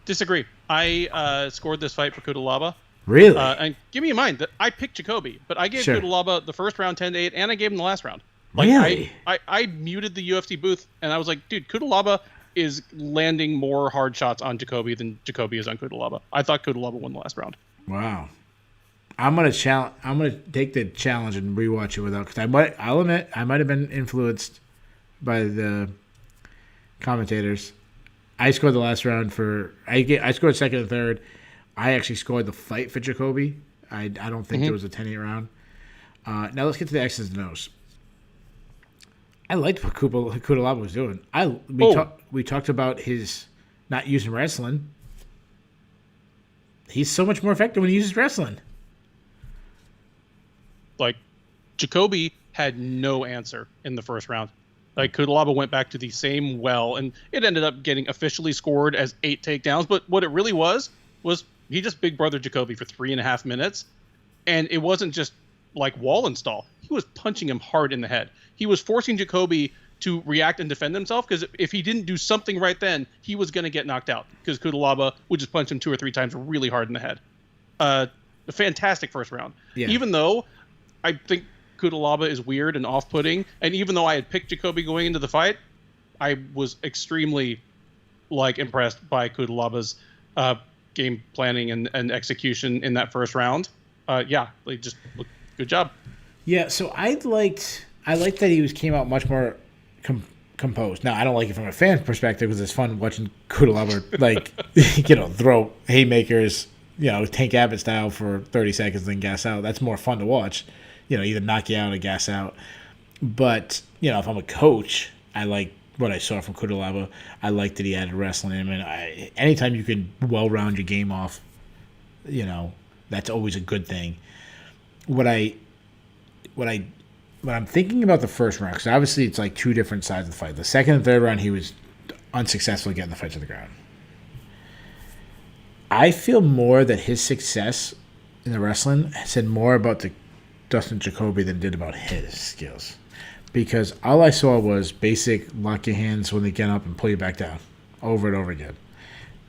Disagree. I scored this fight for Cutelaba. Really? And give me in mind that I picked Jacoby, but I gave Cutelaba the first round 10-8, and I gave him the last round. Really? I muted the UFC booth, and I was like, dude, Cutelaba is landing more hard shots on Jacoby than Jacoby is on Cutelaba. I thought Cutelaba won the last round. Wow. I'm gonna take the challenge and rewatch it without, because I'll admit I might have been influenced by the commentators. I scored the last round I scored second and third. I actually scored the fight for Jacoby. I don't think there was a 10-8 round. Now let's get to the X's and O's. I liked what Cutelaba was doing. We talked about his not using wrestling. He's so much more effective when he uses wrestling. Jacoby had no answer in the first round. Cutelaba went back to the same well, and it ended up getting officially scored as 8 takedowns. But what it really was he just big brother Jacoby for 3.5 minutes, and it wasn't just like wall install. He was punching him hard in the head. He was forcing Jacoby to react and defend himself, because if he didn't do something right then, he was going to get knocked out, because Cutelaba would just punch him 2 or 3 times really hard in the head. A fantastic first round. Yeah. Even though I think Cutelaba is weird and off-putting, and even though I had picked Jacoby going into the fight, I was extremely impressed by Cutelaba's game planning and execution in that first round. Just good job. Yeah, so I liked that he came out much more composed. Now, I don't like it from a fan perspective, because it's fun watching Cutelaba throw haymakers, Tank Abbott style for 30 seconds then gas out. That's more fun to watch. Either knock you out or gas out. But, if I'm a coach, I like what I saw from Cutelaba. I like that he added wrestling in him. And anytime you can well-round your game off, that's always a good thing. What I'm thinking about the first round, because obviously it's 2 different sides of the fight. The second and third round, he was unsuccessful getting the fight to the ground. I feel more that his success in the wrestling said more about the Dustin Jacoby than did about his skills, because all I saw was basic lock your hands when they get up and pull you back down over and over again.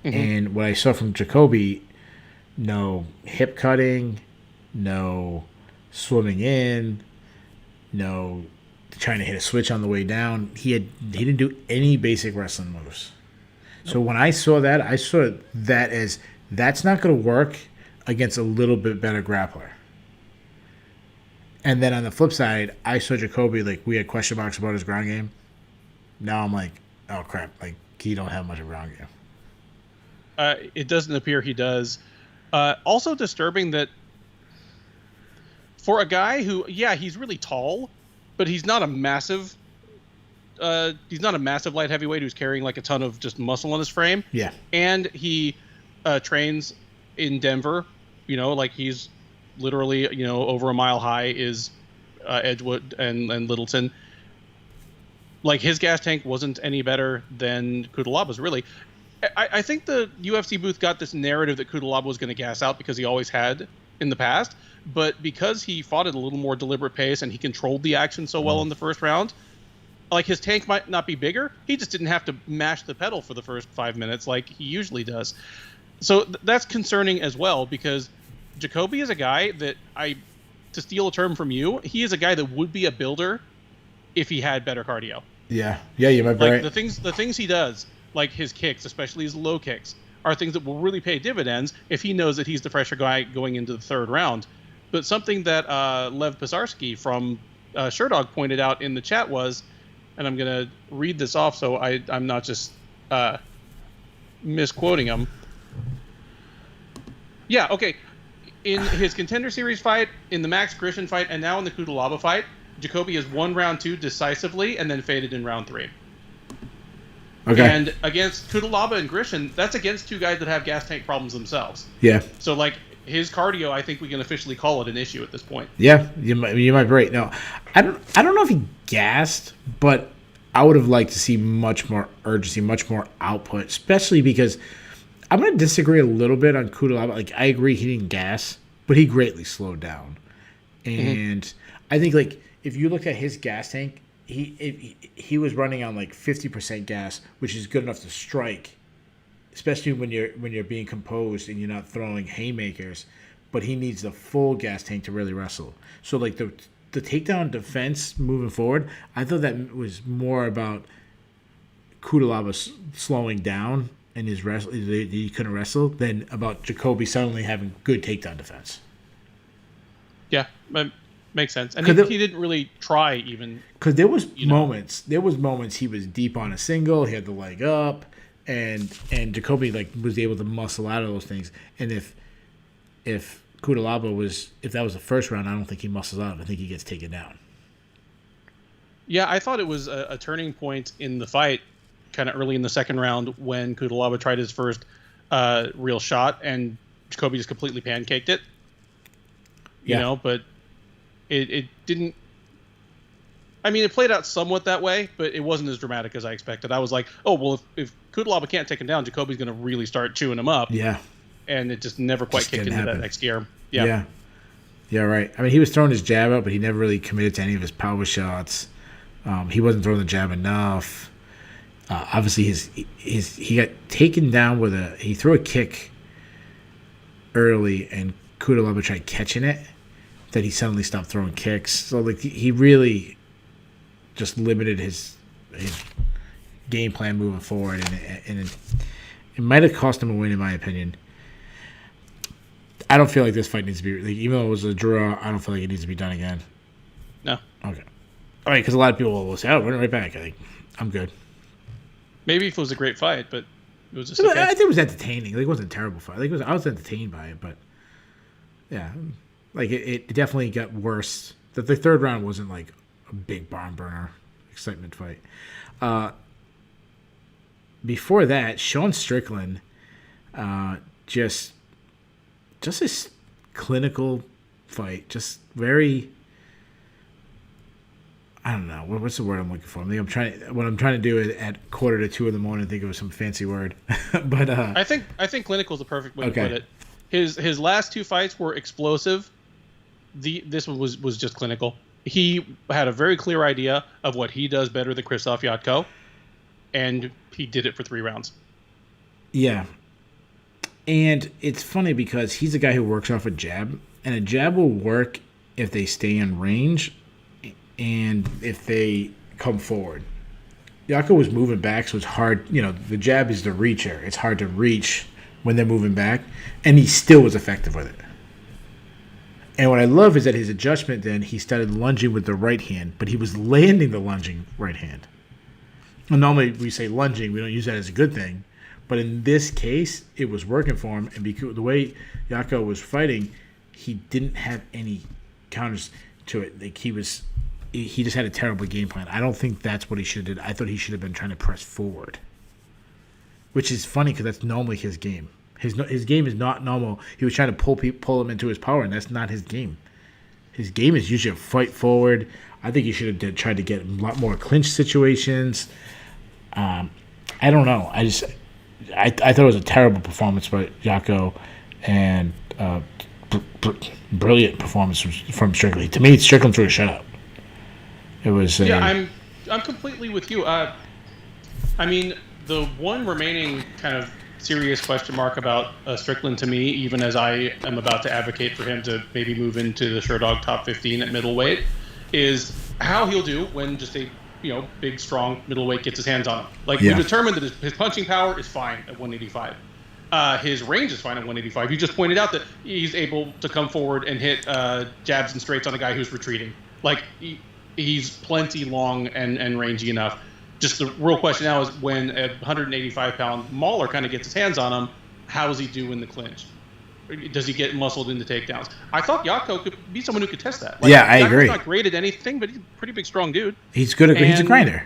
Mm-hmm. And what I saw from Jacoby no hip cutting, no swimming in, no trying to hit a switch on the way down. He didn't do any basic wrestling moves. Nope. So when I saw that as that's not going to work against a little bit better grappler. And then on the flip side, I saw Jacoby, like, we had question marks about his ground game. Now I'm like, oh crap, like, he don't have much of a ground game. It doesn't appear he does. Also disturbing that for a guy who, he's really tall, but he's not a massive light heavyweight who's carrying like a ton of just muscle on his frame. Yeah. And he trains in Denver, like he's literally, over a mile high is Edgewood and Littleton. Like his gas tank wasn't any better than Cutelaba's, really. I think the UFC booth got this narrative that Cutelaba was going to gas out because he always had in the past, but because he fought at a little more deliberate pace and he controlled the action so well in the first round, like his tank might not be bigger, he just didn't have to mash the pedal for the first 5 minutes like he usually does. So that's concerning as well, because Jacoby is a guy that to steal a term from you, he is a guy that would be a builder if he had better cardio. Yeah, you might be right. The things he does, like his kicks, especially his low kicks, are things that will really pay dividends if he knows that he's the fresher guy going into the third round. But something that Lev Pisarski from Sherdog pointed out in the chat was, and I'm going to read this off so I'm not just misquoting him. Yeah, okay. In his Contender Series fight, in the Max Grishin fight, and now in the Cutelaba fight, Jacoby has won round 2 decisively and then faded in round 3. Okay. And against Cutelaba and Grishin, that's against two guys that have gas tank problems themselves. Yeah. So, like, his cardio, I think we can officially call it an issue at this point. Yeah, you might be right. No, I don't know if he gassed, but I would have liked to see much more urgency, much more output, especially because I'm going to disagree a little bit on Cutelaba. Like, I agree he didn't gas, but he greatly slowed down. And I think, like, if you look at his gas tank, he was running on like 50% gas, which is good enough to strike, especially when you're being composed and you're not throwing haymakers. But he needs the full gas tank to really wrestle. So like the takedown defense moving forward, I thought that was more about Cutelaba slowing down and his wrestle. He couldn't wrestle, than about Jacoby suddenly having good takedown defense. Yeah. Makes sense. And he didn't really try even. Because there was moments he was deep on a single, he had the leg up, and Jacoby like was able to muscle out of those things. And if Cutelaba if that was the first round, I don't think he muscles out. I think he gets taken down. Yeah, I thought it was a turning point in the fight, kind of early in the second round when Cutelaba tried his first real shot, and Jacoby just completely pancaked it. But it didn't. I mean, it played out somewhat that way, but it wasn't as dramatic as I expected. I was like, oh, well, if Cutelaba can't take him down, Jacoby's going to really start chewing him up. Yeah. And it just never quite kicked into that next gear. Yeah. Yeah, right. I mean, he was throwing his jab up, but he never really committed to any of his power shots. He wasn't throwing the jab enough. Obviously, he got taken down he threw a kick early, and Cutelaba tried catching it. That he suddenly stopped throwing kicks. So like he really just limited his game plan moving forward, and it might have cost him a win in my opinion. I don't feel like this fight needs to be, like, even though it was a draw, I don't feel like it needs to be done again. No. Okay. All right, because a lot of people will say, "Oh, run it right back." I think I'm good. Maybe if it was a great fight, but it was just. Okay. I think it was entertaining. Like, it wasn't a terrible fight. Like, I was entertained by it, but yeah. Like, it definitely got worse. The third round wasn't, like, a big barn burner excitement fight. Before that, Sean Strickland, just this clinical fight. Just very, I don't know. What's the word I'm looking for? What I'm trying to do is at 1:45 in the morning, think of some fancy word. But I think clinical is the perfect way to put it. His last two fights were explosive. This one was just clinical. He had a very clear idea of what he does better than Krzysztof Jotko, and he did it for 3 rounds. Yeah. And it's funny because he's a guy who works off a jab, and a jab will work if they stay in range and if they come forward. Jotko was moving back, so it's hard. The jab is the reacher. It's hard to reach when they're moving back, and he still was effective with it. And what I love is that his adjustment then, he started lunging with the right hand, but he was landing the lunging right hand. And normally we say lunging, we don't use that as a good thing. But in this case, it was working for him. And because the way Jotko was fighting, he didn't have any counters to it. Like he just had a terrible game plan. I don't think that's what he should have did. I thought he should have been trying to press forward, which is funny because that's normally his game. His game is not normal. He was trying to pull him into his power, and that's not his game. His game is usually a fight forward. I think he should have tried to get a lot more clinch situations. I don't know. I thought it was a terrible performance by Jotko, and brilliant performance from Strickland. To me, Strickland threw a shutout. It was. I'm completely with you. I mean, the one remaining kind of serious question mark about Strickland to me, even as I am about to advocate for him to maybe move into the Sherdog top 15 at middleweight, is how he'll do when just a big, strong middleweight gets his hands on him. We determined that his punching power is fine at 185. His range is fine at 185. You just pointed out that he's able to come forward and hit jabs and straights on a guy who's retreating. He's plenty long and rangy enough. Just the real question now is when a 185-pound mauler kind of gets his hands on him, how does he do in the clinch? Does he get muscled into takedowns? I thought Jotko could be someone who could test that. I agree. He's not great at anything, but he's a pretty big, strong dude. He's good. He's a grinder.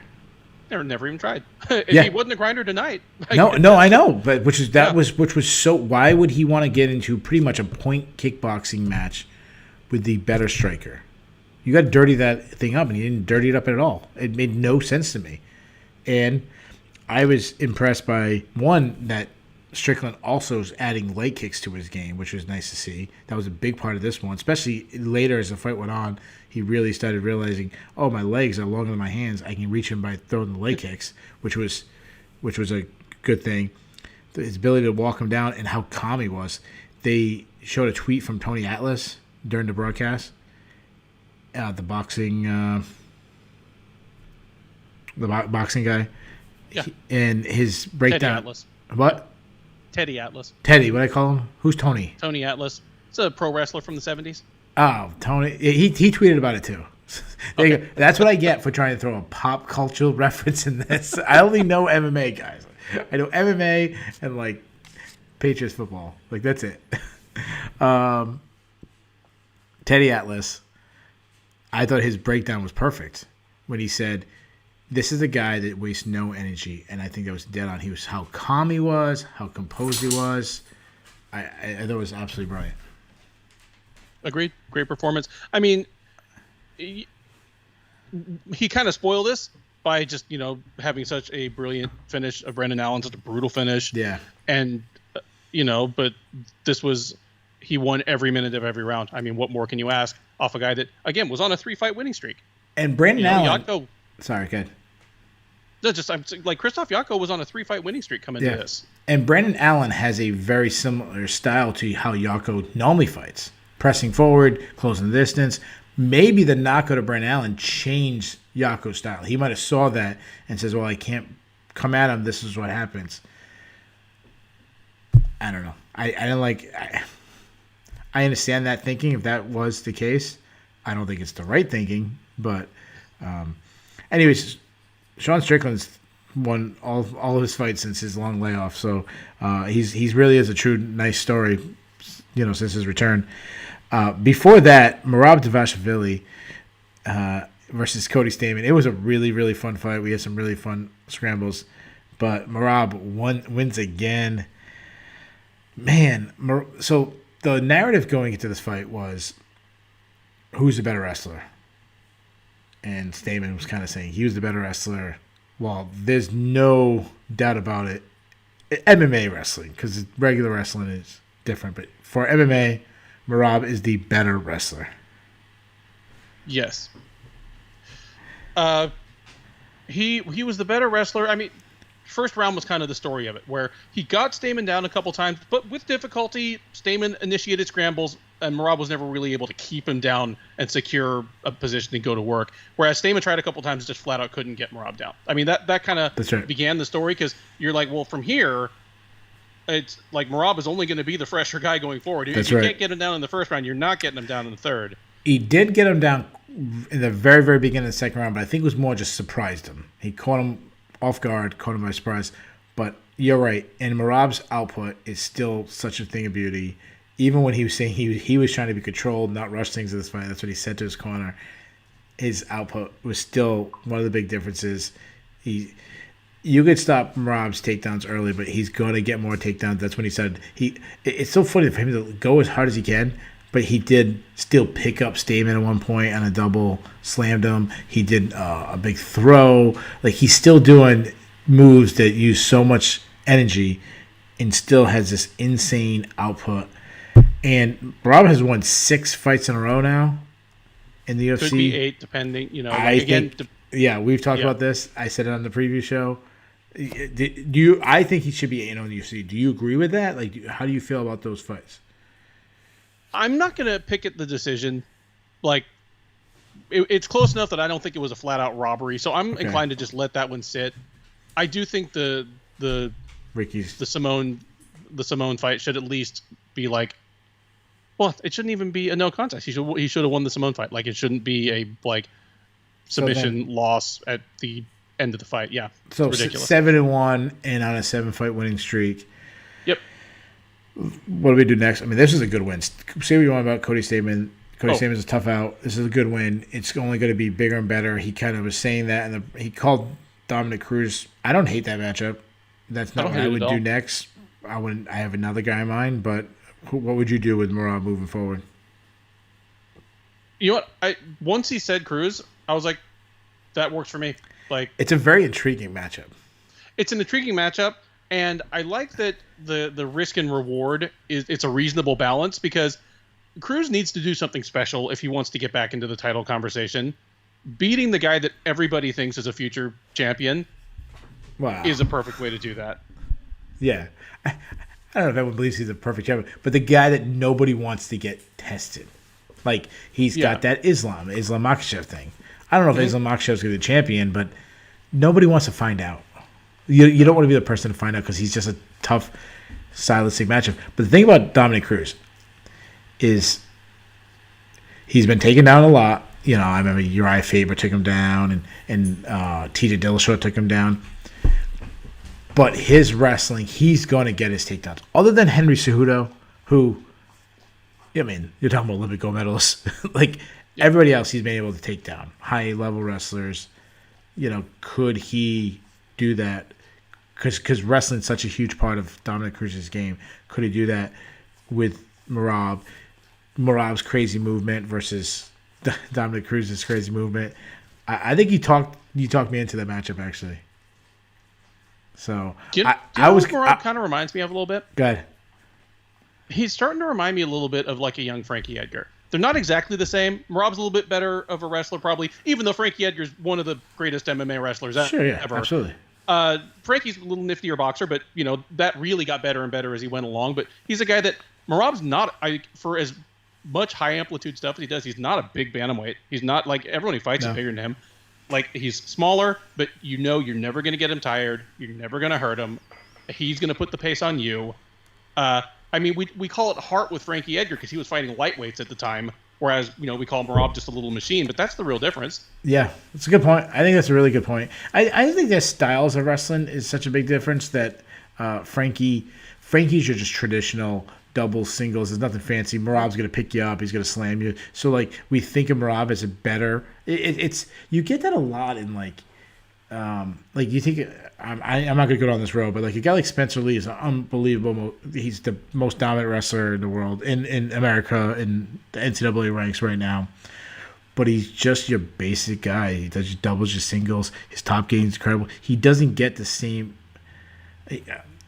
Never even tried. If he wasn't a grinder tonight. No, I know, but which was so. Why would he want to get into pretty much a point kickboxing match with the better striker? You got to dirty that thing up, and he didn't dirty it up at all. It made no sense to me. And I was impressed by, one, that Strickland also is adding leg kicks to his game, which was nice to see. That was a big part of this one, especially later as the fight went on. He really started realizing, oh, my legs are longer than my hands. I can reach him by throwing the leg kicks, which was a good thing. His ability to walk him down and how calm he was. They showed a tweet from Tony Atlas during the broadcast. The boxing... the boxing guy, and his breakdown. Teddy Atlas. What? Teddy Atlas. Teddy, what do I call him? Who's Tony? Tony Atlas. It's a pro wrestler from the 70s. Oh, Tony. He tweeted about it too. Okay. That's what I get for trying to throw a pop culture reference in this. I only know MMA guys. I know MMA and Patriots football. That's it. Teddy Atlas. I thought his breakdown was perfect when he said, this is a guy that wastes no energy, and I think that was dead on. He was how calm he was, how composed he was. I thought it was absolutely brilliant. Agreed. Great performance. I mean, he kind of spoiled this by just having such a brilliant finish of Brendan Allen, such a brutal finish. Yeah. And but this was he won every minute of every round. I mean, what more can you ask off a guy that again was on a 3-fight winning streak? And Brandon Allen. Jotko, sorry, good. I'm Krzysztof Jotko was on a 3-fight winning streak coming to this. And Brandon Allen has a very similar style to how Jotko normally fights. Pressing forward, closing the distance. Maybe the knockout of Brandon Allen changed Jotko's style. He might have saw that and says, well, I can't come at him. This is what happens. I don't know. I understand that thinking if that was the case. I don't think it's the right thinking. But anyways, Sean Strickland's won all of his fights since his long layoff, so he's really is a true nice story, since his return. Before that, Merab Dvalishvili versus Cody Stamann. It was a really, really fun fight. We had some really fun scrambles, but Merab wins again. Man, so the narrative going into this fight was, who's the better wrestler? And Stamann was kind of saying he was the better wrestler. Well, there's no doubt about it. MMA wrestling, because regular wrestling is different. But for MMA, Merab is the better wrestler. Yes. He was the better wrestler. I mean, first round was kind of the story of it, where he got Stamann down a couple times, but with difficulty. Stamann initiated scrambles, and Merab was never really able to keep him down and secure a position to go to work. Whereas Stamann tried a couple times, just flat out couldn't get Merab down. I mean, that kind of began the story, because you're like, well, from here, it's like Merab is only going to be the fresher guy going forward. If you can't get him down in the first round, you're not getting him down in the third. He did get him down in the very, very beginning of the second round, but I think it was more just surprised him. He caught him off guard, caught him by surprise. But you're right, and Merab's output is still such a thing of beauty. Even when he was saying he was trying to be controlled, not rush things in this fight, that's what he said to his corner. His output was still one of the big differences. You could stop Merab's takedowns early, but he's going to get more takedowns. That's when he said it's so funny for him to go as hard as he can, but he did still pick up Stamann at one point on a double, slammed him. He did a big throw. Like, he's still doing moves that use so much energy and still has this insane output. And Merab has won 6 fights in a row now in the UFC. Could be 8, depending. You know, we've talked about this. I said it on the preview show. I think he should be 8 on the UFC. Do you agree with that? Like, how do you feel about those fights? I'm not going to pick at the decision. Like, it's close enough that I don't think it was a flat-out robbery, so I'm inclined to just let that one sit. I do think the Simone fight should at least be like, well, it shouldn't even be a no contest. He should have won the Simone fight. Like, it shouldn't be a submission loss at the end of the fight. Yeah, so ridiculous. 7-1 and on a 7-fight winning streak. Yep. What do we do next? I mean, this is a good win. Say what you want about Cody Stamann. Stamann's a tough out. This is a good win. It's only going to be bigger and better. He kind of was saying that, and he called Dominic Cruz. I don't hate that matchup. That's not what I would do next. I have another guy in mind, but what would you do with Merab moving forward? You know what? Once he said Cruz, I was like, that works for me. Like, it's a very intriguing matchup. It's an intriguing matchup. And I like that the risk and reward it's a reasonable balance, because Cruz needs to do something special if he wants to get back into the title conversation. Beating the guy that everybody thinks is a future champion is a perfect way to do that. Yeah. I don't know if everyone believes he's a perfect champion, but the guy that nobody wants to get tested. Like, he's got that Islam Makhachev thing. I don't know if Islam Makhachev's going to be the champion, but nobody wants to find out. You don't want to be the person to find out, because he's just a tough, stylistic matchup. But the thing about Dominic Cruz is he's been taken down a lot. You know, I remember Uriah Faber took him down, and TJ Dillashaw took him down. But his wrestling, he's going to get his takedowns. Other than Henry Cejudo, who, I mean, you're talking about Olympic gold medalists. Like, everybody else he's been able to take down. High-level wrestlers. You know, could he do that? Because wrestling's such a huge part of Dominic Cruz's game. Could he do that with Merab? Merab's crazy movement versus Dominic Cruz's crazy movement. I think you talked me into that matchup, actually. So Merab kind of reminds me of a little bit. Go ahead. He's starting to remind me a little bit of like a young Frankie Edgar. They're not exactly the same. Merab's a little bit better of a wrestler, probably, even though Frankie Edgar's one of the greatest MMA wrestlers ever. Absolutely. Frankie's a little niftier boxer, but you know that really got better and better as he went along. But he's a guy that Merab's not. For as much high amplitude stuff as he does, he's not a big bantamweight. He's not like everyone he fights is bigger than him. Like, he's smaller, but you know you're never going to get him tired. You're never going to hurt him. He's going to put the pace on you. I mean, we call it heart with Frankie Edgar because he was fighting lightweights at the time, whereas, you know, we call Merab just a little machine, but that's the real difference. Yeah, that's a good point. I think that's a really good point. I think their styles of wrestling is such a big difference that Frankie's are just traditional doubles, singles. There's nothing fancy. Merab's going to pick you up. He's going to slam you. So, like, we think of Merab as a better. It's you get that a lot in, like you think I'm not going to go down this road, but like a guy like Spencer Lee is unbelievable. He's the most dominant wrestler in the world, in America, in the NCAA ranks right now. But he's just your basic guy. He does your doubles, your singles. His top game is incredible. He doesn't get the same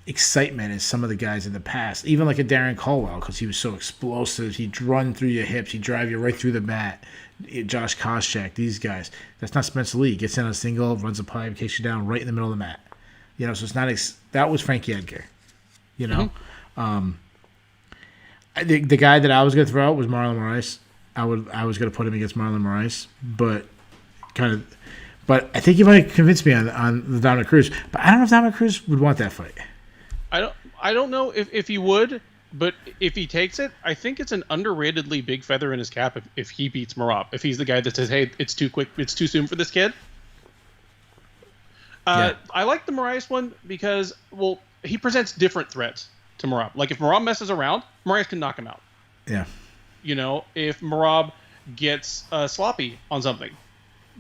excitement as some of the guys in the past, even like a Darren Caldwell, because he was so explosive. He'd run through your hips. He'd drive you right through the mat. Josh Koscheck, these guys. That's not Spencer Lee. Gets in on a single, runs a pipe, kicks you down right in the middle of the mat. So it's not that was Frankie Edgar. I think the guy that I was going to throw out was Marlon Moraes. I was going to put him against Marlon Moraes, but I think you might convince me on the Dominic Cruz. But I don't know if Dominic Cruz would want that fight. I don't know if he would, but if he takes it, I think it's an underratedly big feather in his cap if he beats Merab. If he's the guy that says, "Hey, it's too quick, it's too soon for this kid." I like the Moraes one because, well, he presents different threats to Merab. Like if Merab messes around, Moraes can knock him out. Yeah. If Merab gets sloppy on something,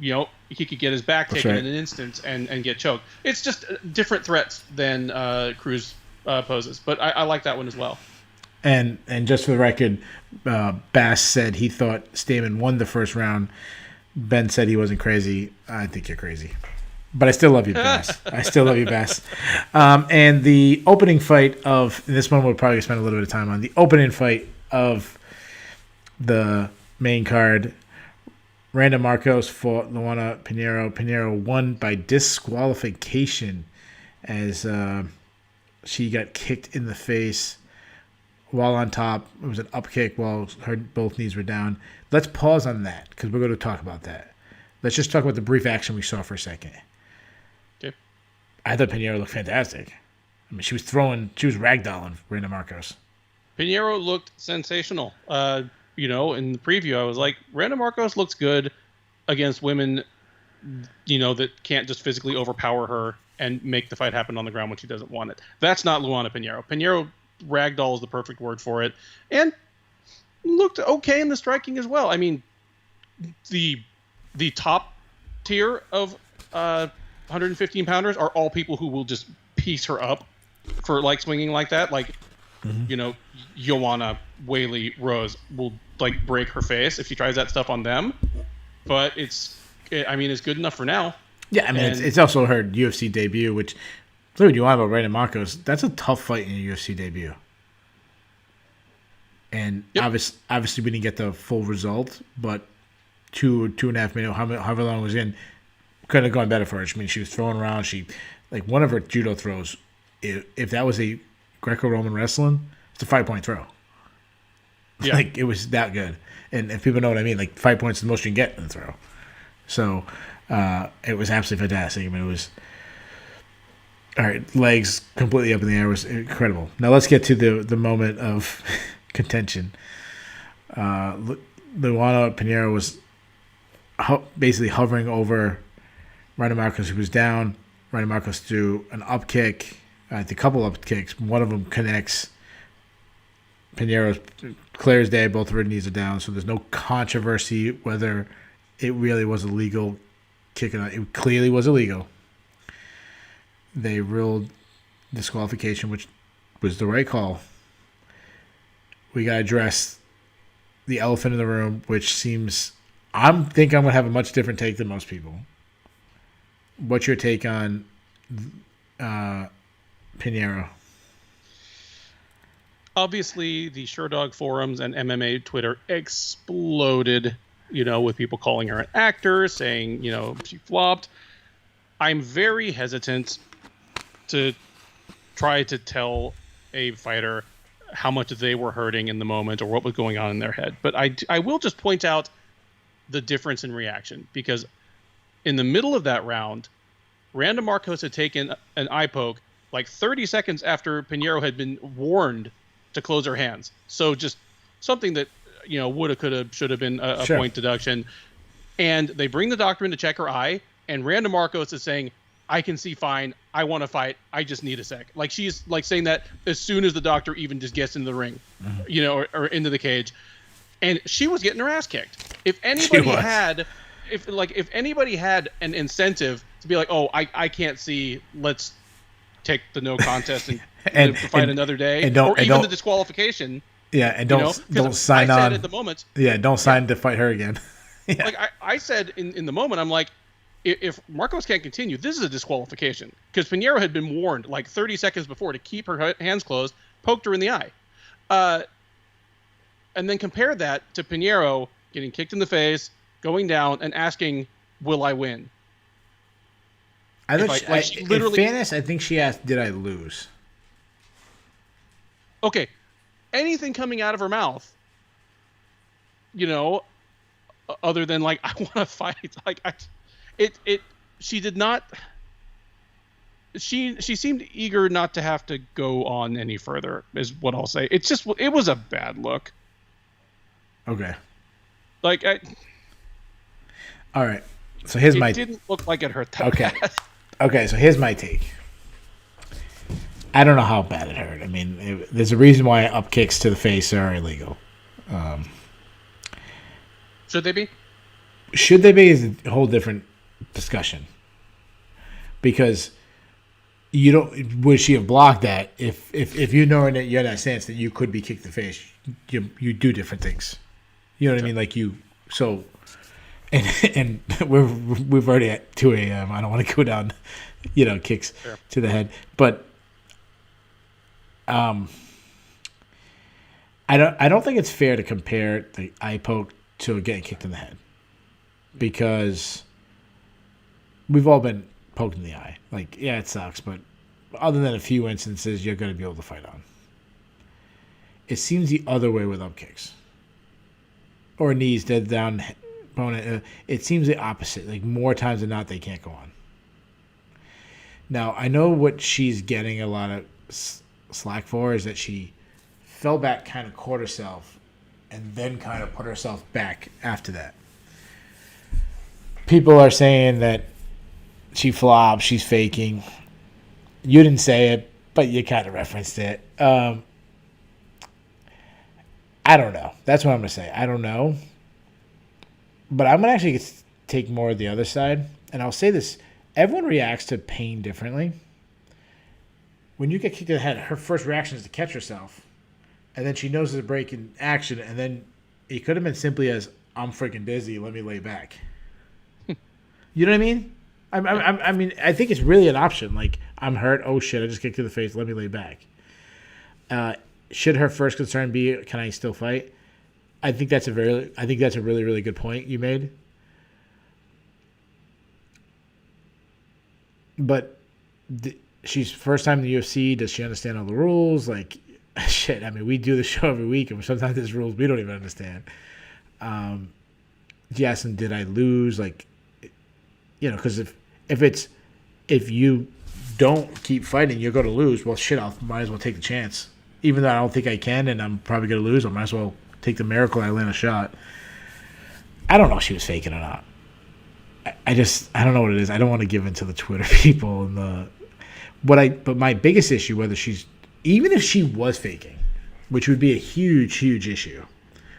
he could get his back taken in an instant and get choked. It's just different threats than Cruz poses. But I like that one as well. And just for the record, Bass said he thought Stamann won the first round. Ben said he wasn't crazy. I think you're crazy. But I still love you, Bass. I still love you, Bass. And the opening fight and this one we'll probably spend a little bit of time on. The opening fight of the main card, Randa Marcos fought Luana Pinheiro. Pinheiro won by disqualification as she got kicked in the face while on top. It was an up kick while her both knees were down. Let's pause on that because we're going to talk about that. Let's just talk about the brief action we saw for a second. Okay. I thought Pinheiro looked fantastic. I mean, she was ragdolling Randa Marcos. Pinheiro looked sensational. In the preview, I was like, Randa Marcos looks good against women, that can't just physically overpower her and make the fight happen on the ground when she doesn't want it. That's not Luana Pinheiro. Pinheiro, ragdoll is the perfect word for it, and looked okay in the striking as well. I mean, the top tier of 115 pounders are all people who will just piece her up for swinging like that. Joanna, Whaley, Rose will break her face if she tries that stuff on them. But it's good enough for now. Yeah, I mean, it's also her UFC debut, which, say what you want about Randa Marcos, that's a tough fight in your UFC debut. And obviously we didn't get the full result, but 2.5 minutes, however long it was in, could have gone better for her. I mean, she was throwing around. One of her judo throws, if that was a Greco-Roman wrestling, it's a 5-point throw. Yeah. It was that good. And if people know what I mean, 5 points is the most you can get in the throw. So it was absolutely fantastic. I mean, it was all right. Legs completely up in the air. It was incredible. Now let's get to the moment of contention. Luana Pinheiro was basically hovering over Randa Marcos, who was down. Randa Marcos threw an up kick. A couple up kicks. One of them connects. Pinheiro's clear as day. Both of her knees are down, so there's no controversy whether it really was illegal kick or not. It clearly was illegal. They ruled disqualification, which was the right call. We got to address the elephant in the room, which seems... I think I'm going to have a much different take than most people. What's your take on Pinheiro? Obviously, the Sherdog forums and MMA Twitter exploded, with people calling her an actor, saying, she flopped. I'm very hesitant to try to tell a fighter how much they were hurting in the moment or what was going on in their head. But I will just point out the difference in reaction, because in the middle of that round, Randa Marcos had taken an eye poke 30 seconds after Pinheiro had been warned to close her hands. So just something that, woulda, coulda, should have been a point deduction. And they bring the doctor in to check her eye, and Randa Marcos is saying, I can see fine. I want to fight. I just need a sec. She's saying that as soon as the doctor even just gets into the ring, or into the cage. And she was getting her ass kicked. If anybody had an incentive to be like, oh, I can't see, let's take the no contest and fight another day, or even the disqualification. Yeah, and don't sign on. I said at the moment. Yeah, don't sign to fight her again. Yeah. I said in the moment, I'm like, if Marcos can't continue, this is a disqualification, because Pinheiro had been warned 30 seconds before to keep her hands closed, poked her in the eye, and then compare that to Pinheiro getting kicked in the face, going down, and asking, "Will I win?" I If think I- like, she literally- in fairness, I think she asked, "Did I lose?" Okay, anything coming out of her mouth, other than like I want to fight, like she did not. She seemed eager not to have to go on any further, is what I'll say. It was a bad look. Okay. Like All right. So here's my. It didn't look like it hurt that Okay. bad. Okay. So here's my take. I don't know how bad it hurt. I mean, there's a reason why up kicks to the face are illegal. Should they be? Should they be is a whole different discussion. Because you don't. Would she have blocked that if you know that you're in that stance that you could be kicked in the face? You do different things. You know what I mean? Like you. So. And we've already at 2 a.m. I don't want to go down, kicks to the head. But I don't think it's fair to compare the eye poke to getting kicked in the head, because we've all been poked in the eye. Like, yeah, it sucks, but other than a few instances, you're going to be able to fight on. It seems the other way with up kicks or knees dead down. Opponent, it seems the opposite. Like, more times than not, they can't go on. Now, I know what she's getting a lot of slack for is that she fell back, kind of caught herself, and then kind of put herself back after that. People are saying that she flopped, she's faking. You didn't say it, but you kind of referenced it. I don't know. That's what I'm going to say. I don't know. But I'm going to actually take more of the other side. And I'll say this. Everyone reacts to pain differently. When you get kicked in the head, her first reaction is to catch herself. And then she knows there's a break in action. And then it could have been simply as, I'm freaking dizzy, let me lay back. You know what I mean? I mean, I think it's really an option. Like, I'm hurt. Oh, shit, I just kicked to the face. Let me lay back. Should her first concern be, can I still fight? I think that's a really, really good point you made. But she's first time in the UFC. Does she understand all the rules? Like, shit. I mean, we do the show every week, and sometimes there's rules we don't even understand. Yes, and did I lose? Like, because if you don't keep fighting, you're going to lose. Well, shit, I might as well take the chance. Even though I don't think I can, and I'm probably going to lose, I might as well take the miracle I land a shot. I don't know if she was faking or not. I don't know what it is. I don't want to give in to the Twitter people and but my biggest issue, even if she was faking, which would be a huge, huge issue.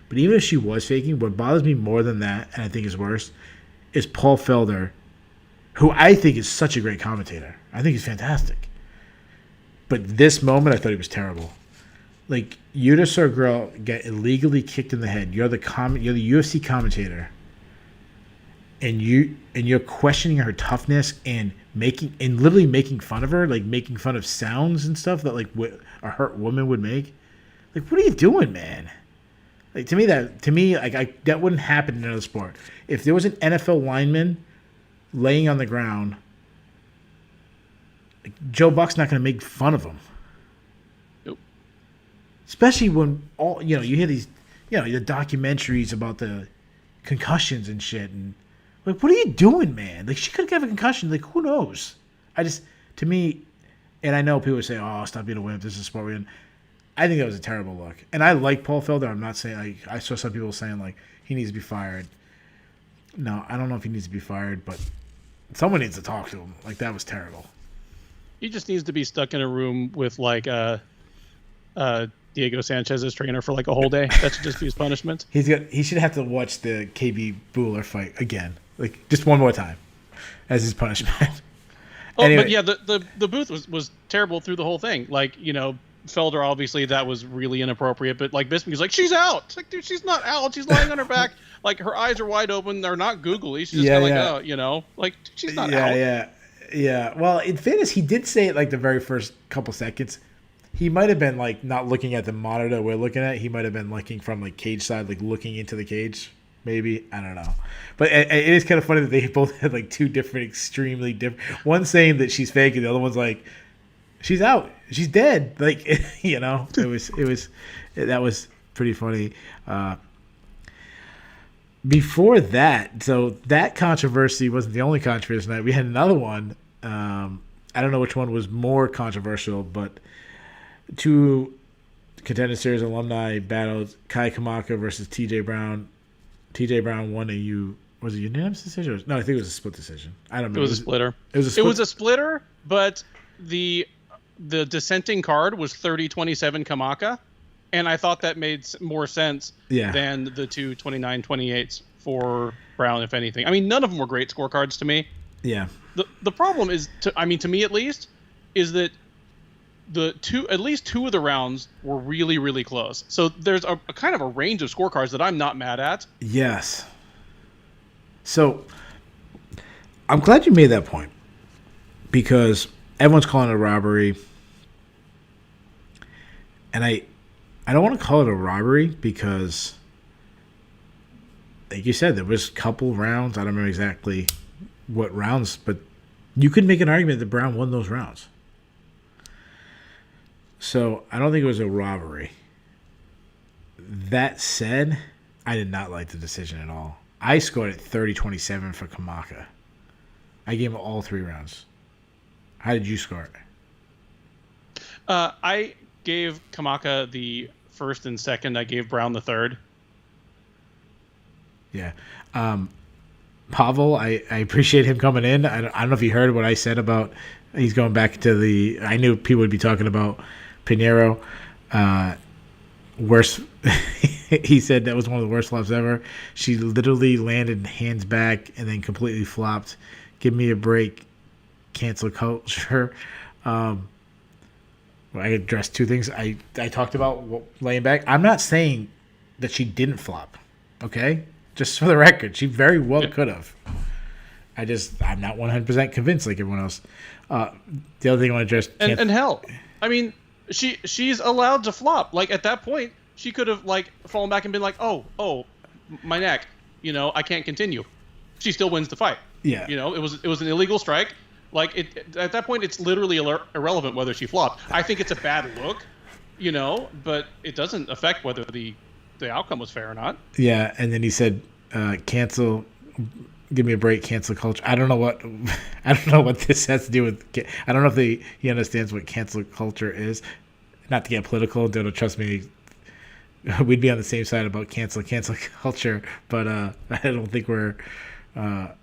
But even if she was faking, what bothers me more than that, and I think is worse, is Paul Felder, who I think is such a great commentator. I think he's fantastic. But this moment, I thought he was terrible. Like, you just saw a girl get illegally kicked in the head. You're the UFC commentator, and you're questioning her toughness and literally making fun of her, like making fun of sounds and stuff that like a hurt woman would make. Like, what are you doing, man? Like, to me that wouldn't happen in another sport. If there was an NFL lineman laying on the ground, like, Joe Buck's not going to make fun of him. Especially when you hear these, the documentaries about the concussions and shit, and like, what are you doing, man? Like, she could have a concussion. Like, who knows? To me, and I know people say, "Oh, stop being a wimp. This is a sport we're in." I think that was a terrible look, and I like Paul Felder. I'm not saying I saw some people saying like he needs to be fired. No, I don't know if he needs to be fired, but someone needs to talk to him. Like, that was terrible. He just needs to be stuck in a room with like Diego Sanchez's trainer for like a whole day. That should just be his punishment. He should have to watch the KB Bhullar fight again, like just one more time, as his punishment. Oh, anyway. But yeah, the booth was terrible through the whole thing. Like, Felder, obviously that was really inappropriate, but like Bisping was like, she's out. It's like, dude, she's not out. She's lying on her back. Like, her eyes are wide open. They're not googly. She's just kind of like, she's not out. Yeah. Well, in fairness, he did say it like the very first couple seconds. He might have been like not looking at the monitor we're looking at. He might have been looking from like cage side, like looking into the cage. maybe. I don't know. But it is kind of funny that they both had like two different, extremely different. One saying that she's fake, and the other one's like, she's out, she's dead. Like, you know, that was pretty funny. Before that, so that controversy wasn't the only controversy tonight. We had another one. I don't know which one was more controversial, but two Contender Series alumni battled Kai Kamaka versus TJ Brown. TJ Brown won was it unanimous decision? No, I think it was a split decision. I don't remember. It was a splitter. It was a splitter, but the dissenting card was 30-27 Kamaka, and I thought that made more sense than the two 29-28s for Brown, if anything. I mean, none of them were great scorecards to me. Yeah. The problem is, to me at least, is that at least two of the rounds were really, really close. So there's a kind of a range of scorecards that I'm not mad at. Yes. So I'm glad you made that point, because everyone's calling it a robbery. And I don't want to call it a robbery because, like you said, there was a couple rounds. I don't remember exactly what rounds, but you could make an argument that Brown won those rounds. So I don't think it was a robbery. That said, I did not like the decision at all. I scored at 30-27 for Kamaka. I gave him all three rounds. How did you score it? I gave Kamaka the first and second. I gave Brown the third. Yeah. Pavel, I appreciate him coming in. I don't know if you heard what I said about he's going back to I knew people would be talking about Pinheiro. Worst. He said that was one of the worst flops ever. She literally landed hands back and then completely flopped. Give me a break. Cancel culture. I addressed two things. I talked about laying back. I'm not saying that she didn't flop. Okay? Just for the record, she very well could have. I'm not 100% convinced like everyone else. The other thing I want to address... And hell, I mean, she's allowed to flop. Like, at that point, she could have, like, fallen back and been like, oh, my neck, you know, I can't continue. She still wins the fight. Yeah. You know, it was an illegal strike. Like, at that point, it's literally irrelevant whether she flopped. I think it's a bad look, you know, but it doesn't affect whether the outcome was fair or not. Yeah, and then he said, cancel, give me a break, cancel culture. I don't know what this has to do with. I don't know if he understands what cancel culture is. Not to get political, don't trust me. We'd be on the same side about cancel culture, but I don't think we're. I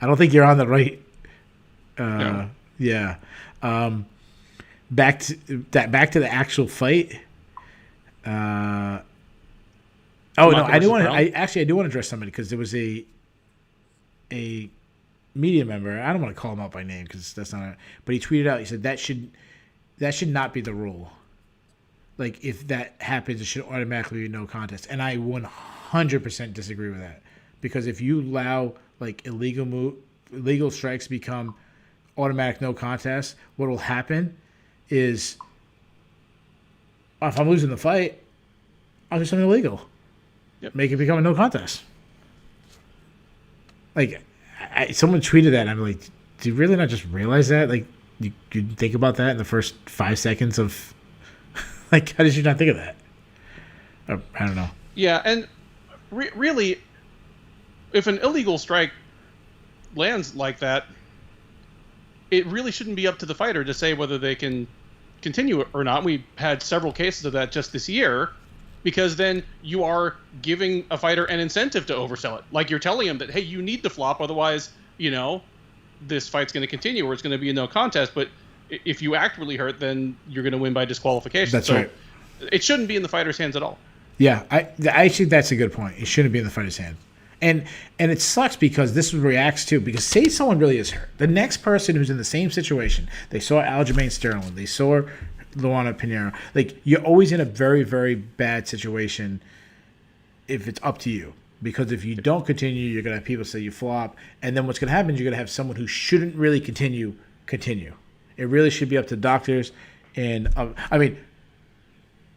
don't think you're on the right. No. Yeah. Back to the actual fight. I do want to address somebody because there was a media member. I don't want to call him out by name because that's not. But he tweeted out. He said that should not be the rule. Like, if that happens, it should automatically be no contest. And I 100% disagree with that, because if you allow like illegal strikes become automatic no contest, what will happen is if I'm losing the fight, I'll do something illegal. Yep. Make it become a no contest. Like, someone tweeted that, and I'm like, do you really not just realize that? Like, you think about that in the first 5 seconds of, like, how did you not think of that? I don't know. Yeah, and really, if an illegal strike lands like that, it really shouldn't be up to the fighter to say whether they can continue or not. We had several cases of that just this year, because then you are giving a fighter an incentive to oversell it. Like, you're telling him that, hey, you need to flop, otherwise, you know, this fight's going to continue or it's going to be a no contest. But if you act really hurt, then you're going to win by disqualification. That's right. It shouldn't be in the fighter's hands at all. Yeah, I think that's a good point. It shouldn't be in the fighter's hands. And it sucks because this reacts to, because say someone really is hurt. The next person who's in the same situation, they saw Aljamain Sterling, they saw Luana Pinheiro. Like, you're always in a very, very bad situation if it's up to you. Because if you don't continue, you're going to have people say you flop. And then what's going to happen is you're going to have someone who shouldn't really continue. It really should be up to doctors. And, I mean,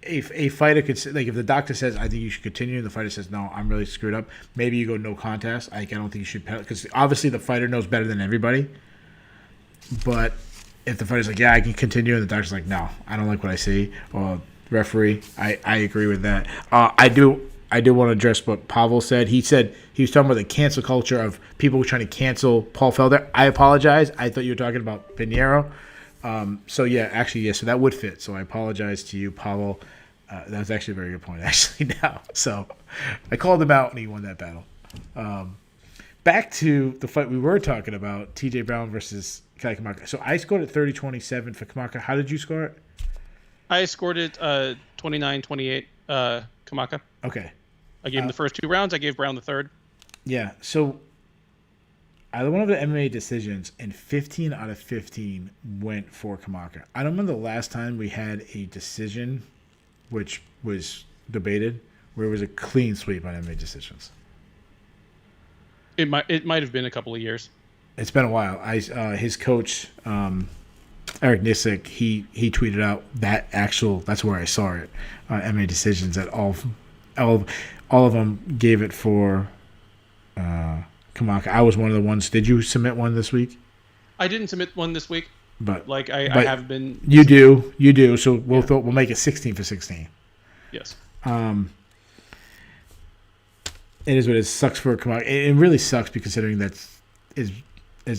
if a fighter could, like, if the doctor says, I think you should continue, and the fighter says, no, I'm really screwed up, maybe you go no contest. I don't think you should, because obviously the fighter knows better than everybody. But if the fighter's like, yeah, I can continue, and the doctor's like, no, I don't like what I see, or referee, I agree with that. I do want to address what Pavel said. He said he was talking about the cancel culture of people trying to cancel Paul Felder. I apologize. I thought you were talking about Pinheiro. So that would fit. So I apologize to you, Pavel. That was actually a very good point, actually, now. So I called him out, and he won that battle. Back to the fight we were talking about, TJ Brown versus Kai Kamaka. So I scored it 30-27 for Kamaka. How did you score it? I scored it 29-28 Kamaka. Okay. I gave him the first 2 rounds. I gave Brown the third. Yeah, so I went over the MMA decisions, and 15 out of 15 went for Kamaka. I don't remember the last time we had a decision, which was debated, where it was a clean sweep on MMA decisions. It might have been a couple of years. It's been a while. His coach, Eric Nissick, he tweeted out that's where I saw it, MMA decisions, that all of them gave it for Kamaka. I was one of the ones. Did you submit one this week? I didn't submit one this week. But I have been. You do. So we'll make it 16 for 16. Yes. It is what it is. Sucks for Kamaka. It really sucks, because considering as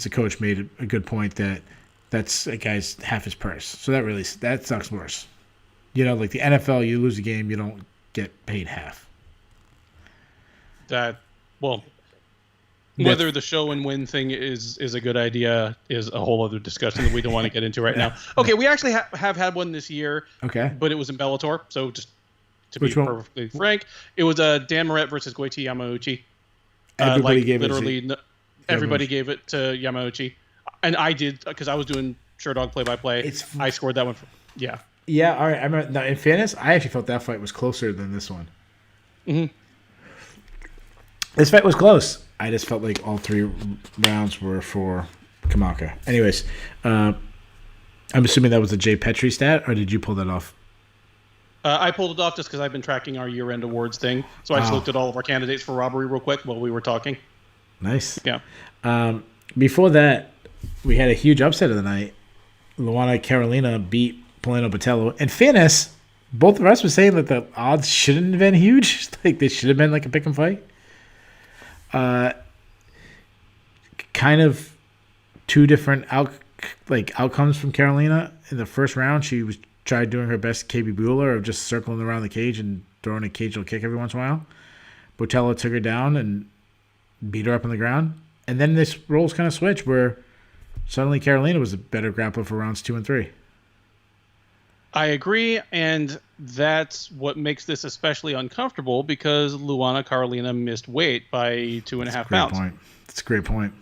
the coach made a good point, that's a guy's half his purse. So that sucks worse. You know, like the NFL, you lose a game, you don't get paid half. Whether the show and win thing is a good idea is a whole other discussion that we don't want to get into right now. Okay, we actually have had one this year. Okay. But it was in Bellator, so just to be perfectly frank, it was Dan Moret versus Goiti Yamauchi. Everybody gave it to Yamauchi. And I did, because I was doing Sherdog play-by-play. I scored that one. Yeah, all right. I remember. Now, in fairness, I actually felt that fight was closer than this one. Mm-hmm. This fight was close. I just felt like all 3 rounds were for Kamaka. Anyways, I'm assuming that was a Jay Petrie stat, or did you pull that off? I pulled it off just because I've been tracking our year-end awards thing. So I just looked at all of our candidates for robbery real quick while we were talking. Nice. Yeah. Before that, we had a huge upset of the night. Luana Carolina beat Poliana Botelho. In fairness, both of us were saying that the odds shouldn't have been huge. Like, they should have been like a pick and fight. Kind of 2 different outcomes from Carolina. In the first round, she tried doing her best KB Bhullar of just circling around the cage and throwing a occasional kick every once in a while. Botelho took her down and beat her up on the ground. And then this roles kind of switched, where suddenly Carolina was a better grappler for rounds 2 and 3. I agree, and that's what makes this especially uncomfortable, because Luana Carolina missed weight by 2.5 pounds. That's a great point.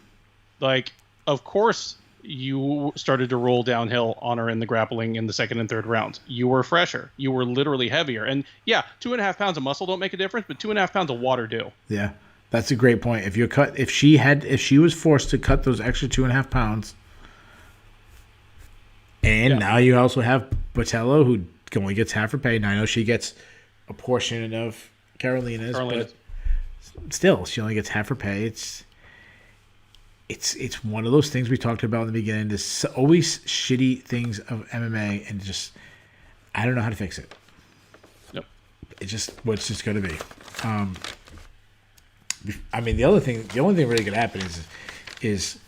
Like, of course you started to roll downhill on her in the grappling in the second and third rounds. You were fresher. You were literally heavier. And yeah, 2.5 pounds of muscle don't make a difference, but 2.5 pounds of water do. Yeah, that's a great point. If she was forced to cut those extra 2.5 pounds, and now you also have Botelho, who only gets half her pay. And I know she gets a portion of Carolina's, but still, she only gets half her pay. It's one of those things we talked about in the beginning. There's always shitty things of MMA, and just I don't know how to fix it. Yep. It's just what's just going to be. I mean, the only thing really going to happen is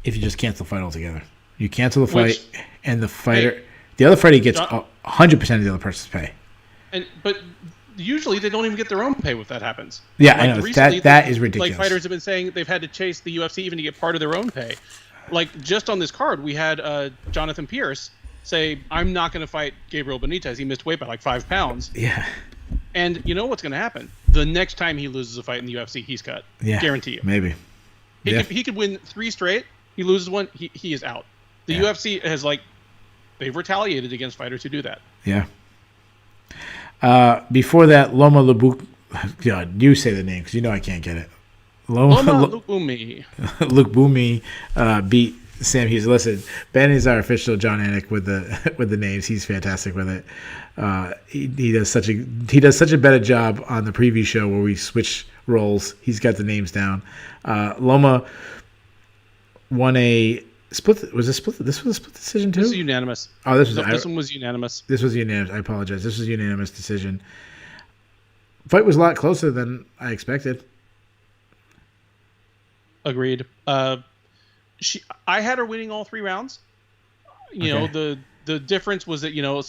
if you just cancel the fight altogether. You cancel the fight, and the other fighter gets 100% of the other person's pay. But usually they don't even get their own pay if that happens. Yeah, I know. That is ridiculous. Like, fighters have been saying they've had to chase the UFC even to get part of their own pay. Like, just on this card, we had Jonathan Pierce say, I'm not going to fight Gabriel Benitez. He missed weight by like 5 pounds. Yeah. And you know what's going to happen? The next time he loses a fight in the UFC, he's cut. Yeah. Guarantee you. Maybe. He could win 3 straight. He loses one, he is out. The UFC has, they've retaliated against fighters who do that. Yeah. Before that, Loma Lubook. God, you say the name because you know I can't get it. Loma Lookboonmee. Lookboonmee beat Sam Hughes. Listen, Ben is our official John Anik with the names. He's fantastic with it. He does such a better job on the preview show where we switch roles. He's got the names down. Loma won a split. Was a split? This was a split decision too. This is unanimous. Oh, this one was unanimous. This was unanimous. I apologize. This was a unanimous decision. Fight was a lot closer than I expected. Agreed. I had her winning all 3 rounds. You know, the difference was that, you know,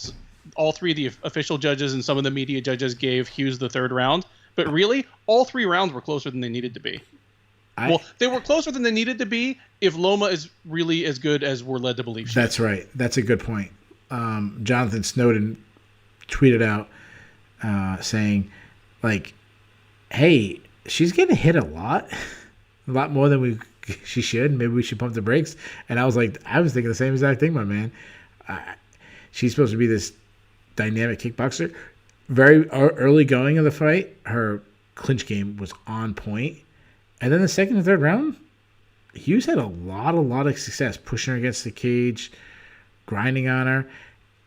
all 3 of the official judges and some of the media judges gave Hughes the 3rd round. But really, all 3 rounds were closer than they needed to be. They were closer than they needed to be if Loma is really as good as we're led to believe. That's right. That's a good point. Jonathan Snowden tweeted out saying, like, hey, she's getting hit a lot more than she should. Maybe we should pump the brakes. And I was thinking the same exact thing, my man. She's supposed to be this dynamic kickboxer. Very early going of the fight, her clinch game was on point. And then the second and third round, Hughes had a lot of success pushing her against the cage, grinding on her.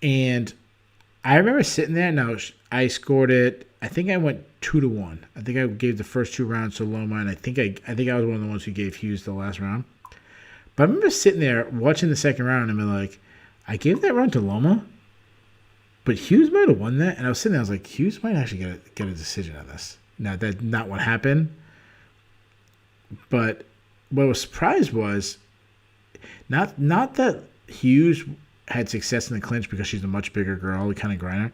And I remember sitting there. Now, I scored it. I think I went 2-1. I think I gave the first 2 rounds to Loma, and I think I was one of the ones who gave Hughes the last round. But I remember sitting there watching the second round and being like, I gave that round to Loma, but Hughes might have won that. And I was sitting there, I was like, Hughes might actually get a decision on this. Now, that's not what happened. But what I was surprised was not that Hughes had success in the clinch because she's a much bigger girl, kind of grinder.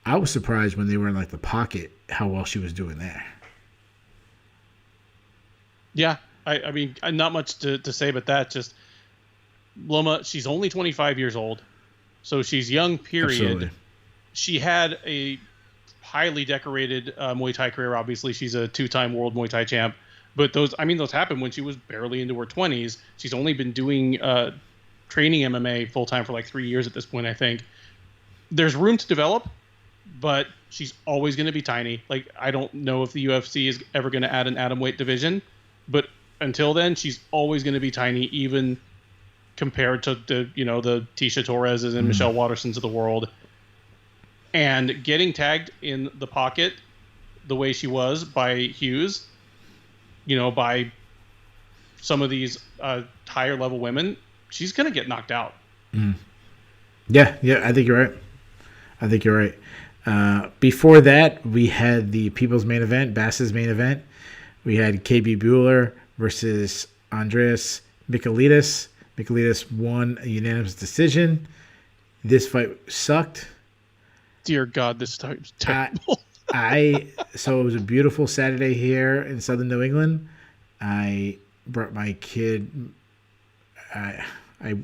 I was surprised when they were in like the pocket how well she was doing there. Yeah, I mean, not much to say but that. Just Loma, she's only 25 years old, so she's young. Period. Absolutely. She had a highly decorated Muay Thai career. Obviously, she's a 2-time world Muay Thai champ. But those happened when she was barely into her 20s. She's only been doing training MMA full time for like 3 years at this point, I think. There's room to develop, but she's always going to be tiny. Like, I don't know if the UFC is ever going to add an atomweight division, but until then, she's always going to be tiny, even compared to the Tisha Torreses and Michelle Watersons of the world. And getting tagged in the pocket the way she was by Hughes, by some of these higher level women, she's going to get knocked out. Yeah, I think you're right. Before that, we had the people's main event, Bass's main event. We had KB Bhullar versus Andreas Michailidis. Michailidis won a unanimous decision. This fight sucked. Dear God, this time was terrible. So it was a beautiful Saturday here in southern New England. I brought my kid. I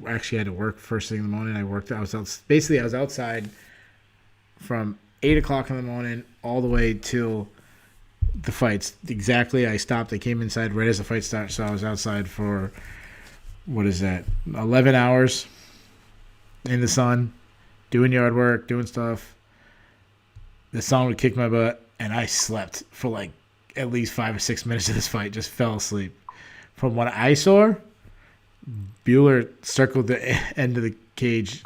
actually had to work first thing in the morning. I was outside from 8 o'clock in the morning all the way till the fights. Exactly. I stopped. I came inside right as the fight started. So I was outside for 11 hours in the sun, doing yard work, doing stuff. The sun would kick my butt, and I slept for like at least 5 or 6 minutes of this fight. Just fell asleep. From what I saw, Bhullar circled the end of the cage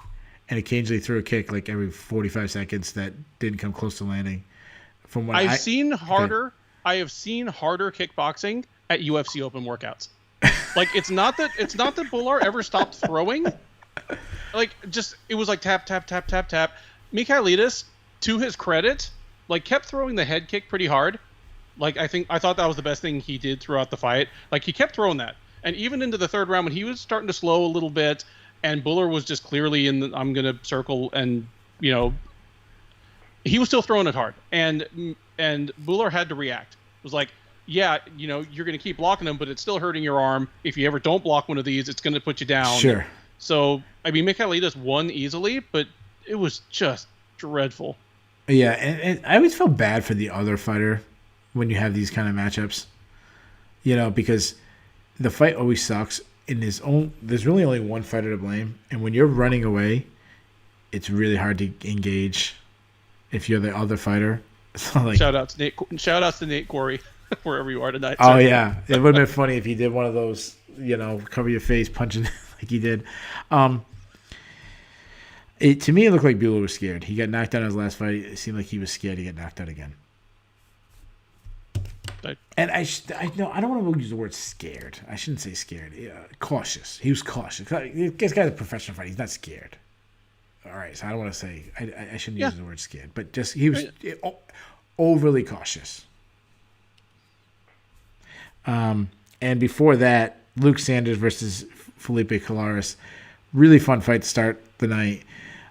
and occasionally threw a kick like every 45 seconds that didn't come close to landing. From what I have seen harder kickboxing at UFC open workouts. Like, it's not that Bhullar ever stopped throwing. Like, just it was like tap tap tap tap tap. Michailidis, to his credit, like, kept throwing the head kick pretty hard. Like, I thought that was the best thing he did throughout the fight. Like, he kept throwing that. And even into the third round when he was starting to slow a little bit and Bhullar was just clearly in the I'm going to circle and, he was still throwing it hard. And Bhullar had to react. It was like, yeah, you're going to keep blocking him, but it's still hurting your arm. If you ever don't block one of these, it's going to put you down. Sure. So, I mean, Michailidis won easily, but it was just dreadful. Yeah, and I always feel bad for the other fighter when you have these kind of matchups, because the fight always sucks. There's really only one fighter to blame, and when you're running away, it's really hard to engage if you're the other fighter. So, like, shout outs to Nate Quarry, wherever you are tonight. Oh yeah, it would have been funny if he did one of those, cover your face punching like he did. To me, it looked like Bhullar was scared. He got knocked out in his last fight. It seemed like he was scared to get knocked out again. And I don't want to use the word scared. I shouldn't say scared. Cautious. He was cautious. This guy's a professional fighter. He's not scared. All right, so I don't want to say. I shouldn't use the word scared, but just he was overly cautious. And before that, Luke Sanders versus Felipe Colares. Really fun fight to start the night.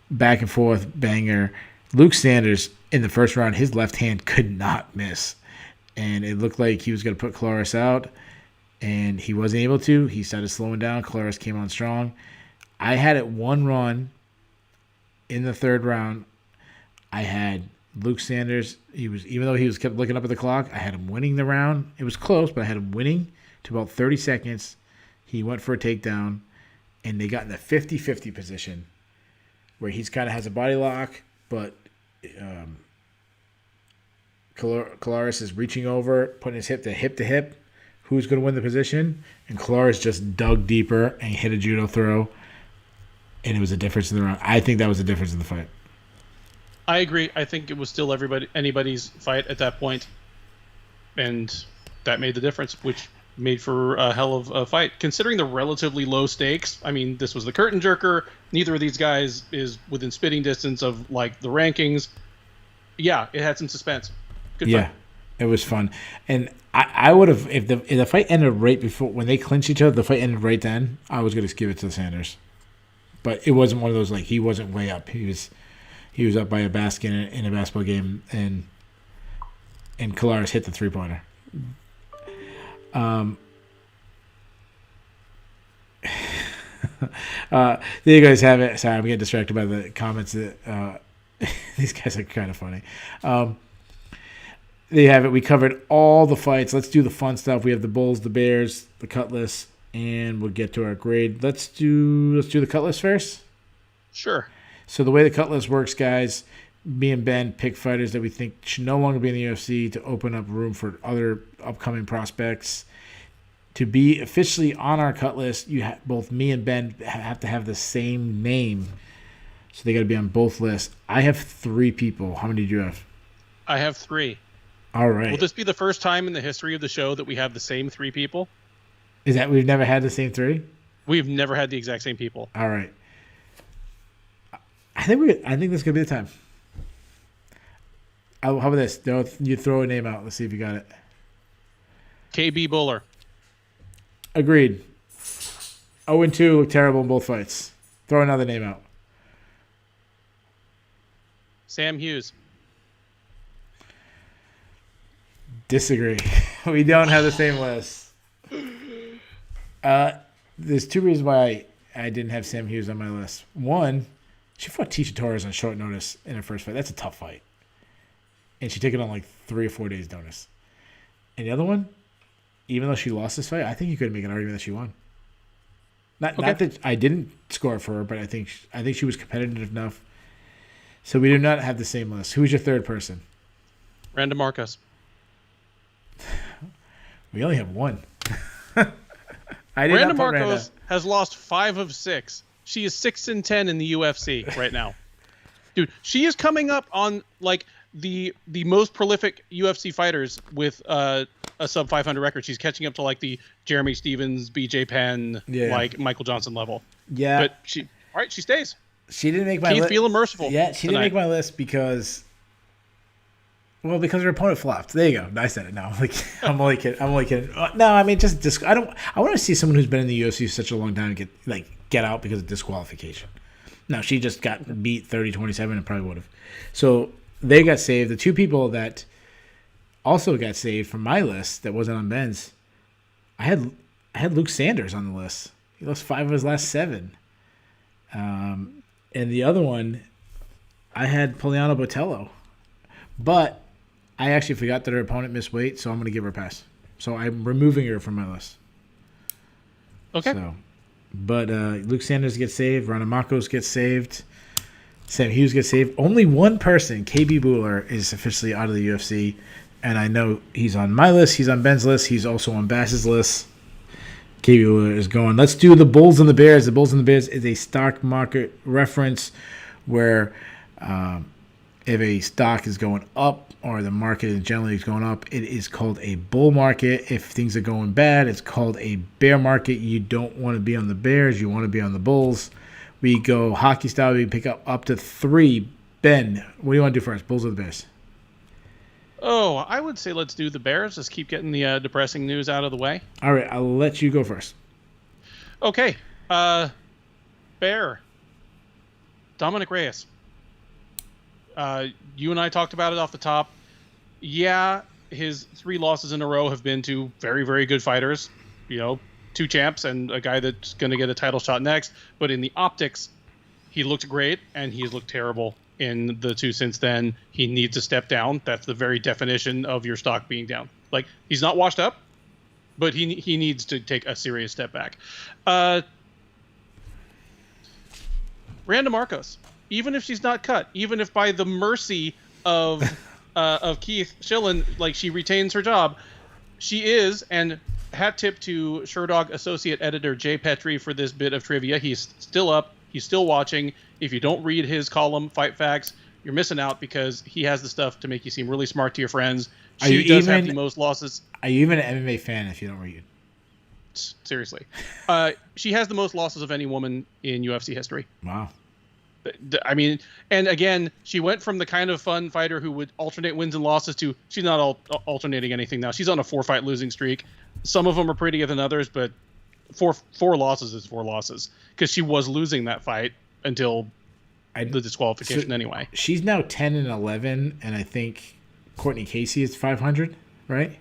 Back and forth, banger. Luke Sanders, in the first round, his left hand could not miss. And it looked like he was going to put Colares out, and he wasn't able to. He started slowing down. Colares came on strong. I had it one run in the third round. I had Luke Sanders. Even though he kept looking up at the clock, I had him winning the round. It was close, but I had him winning to about 30 seconds. He went for a takedown, and they got in the 50-50 position where he's kind of has a body lock, but Colares is reaching over, putting his hip to hip. Who's going to win the position? And Colares just dug deeper and hit a judo throw, and it was a difference in the round. I think that was the difference in the fight. I agree. I think it was still anybody's fight at that point, and that made the difference, which made for a hell of a fight. Considering the relatively low stakes, I mean, this was the curtain jerker. Neither of these guys is within spitting distance of like the rankings. Yeah, it had some suspense. Good fight. It was fun. And I would have, if the fight ended right before, when they clinched each other, the fight ended right then, I was going to give it to Sanders. But it wasn't one of those, like, he wasn't way up. He was up by a basket in a basketball game, and Colares hit the three-pointer. There you guys have it. Sorry, I'm getting distracted by the comments. That these guys are kind of funny. There you have it. We covered all the fights. Let's do the fun stuff. We have the Bulls, the Bears, the Cutlass, and we'll get to our grade. Let's do the Cutlass first. Sure. So the way the Cutlass works, guys, me and Ben pick fighters that we think should no longer be in the UFC to open up room for other upcoming prospects. To be officially on our cut list, both me and Ben have to have the same name. So they got to be on both lists. I have 3 people. How many do you have? I have 3. All right. Will this be the first time in the history of the show that we have the same 3 people? Is that we've never had the same 3? We've never had the exact same people. All right. I think this is gonna be the time. How about this? You throw a name out. Let's see if you got it. KB Bhullar. Agreed. 0-2 look terrible in both fights. Throw another name out. Sam Hughes. Disagree. We don't have the same list. There's 2 reasons why I didn't have Sam Hughes on my list. One, she fought Tisha Torres on short notice in her first fight. That's a tough fight. And she took it on like 3 or 4 days' notice. And the other one, even though she lost this fight, I think you could make an argument that she won. Not that I didn't score for her, but I think she was competitive enough. So we do not have the same list. Who's your third person? Randa Marcos. We only have 1. Randa Marcos has lost 5 of 6. She is 6-10 in the UFC right now. Dude, she is coming up on like the most prolific UFC fighters with a sub 500 record. She's catching up to like the Jeremy Stevens, BJ Penn, like Michael Johnson level. Yeah. But she stays. She didn't make my list. Can't feel merciful. Yeah, she didn't make my list because her opponent flopped. There you go. I said it now. I'm only kidding. No, I mean just I want to see someone who's been in the UFC for such a long time get out because of disqualification. No, she just got beat 30-27 and probably would have. So they got saved. The 2 people that also got saved from my list that wasn't on Ben's, I had Luke Sanders on the list. He lost 5 of his last 7. And the other one, I had Poliana Botelho. But I actually forgot that her opponent missed weight, so I'm going to give her a pass. So I'm removing her from my list. Okay. But Luke Sanders gets saved. Randa Marcos gets saved. Sam Hughes gets saved. Only one person, KB Bhullar, is officially out of the UFC. And I know he's on my list. He's on Ben's list. He's also on Bass's list. Jacoby is going. Let's do the Bulls and the Bears. The Bulls and the Bears is a stock market reference where if a stock is going up or the market is generally going up, it is called a bull market. If things are going bad, it's called a bear market. You don't want to be on the Bears. You want to be on the Bulls. We go hockey style. We pick up to 3. Ben, what do you want to do first, Bulls or the Bears? Oh, I would say let's do the Bears. Just keep getting the depressing news out of the way. All right, I'll let you go first. Okay. Bear. Dominic Reyes. You and I talked about it off the top. Yeah, his 3 losses in a row have been to very, very good fighters. 2 champs and a guy that's going to get a title shot next. But in the optics, he looked great, and he's looked terrible in the 2 since then. He needs to step down. That's the very definition of your stock being down. Like, he's not washed up, but he needs to take a serious step back. Randa Marcos, even if she's not cut, even if by the mercy of Keith Schillen, like, she retains her job, she is, and hat tip to Sherdog associate editor Jay Petrie for this bit of trivia. He's still up. He's still watching. If you don't read his column, Fight Facts, you're missing out because he has the stuff to make you seem really smart to your friends. She does have the most losses. Are you even an MMA fan if you don't read? Seriously. She has the most losses of any woman in UFC history. Wow. I mean, and again, she went from the kind of fun fighter who would alternate wins and losses to she's not alternating anything now. She's on a 4-fight losing streak. Some of them are prettier than others, but four losses is 4 losses because she was losing that fight until the disqualification anyway. She's now 10-11, and I think Courtney Casey is 500, right?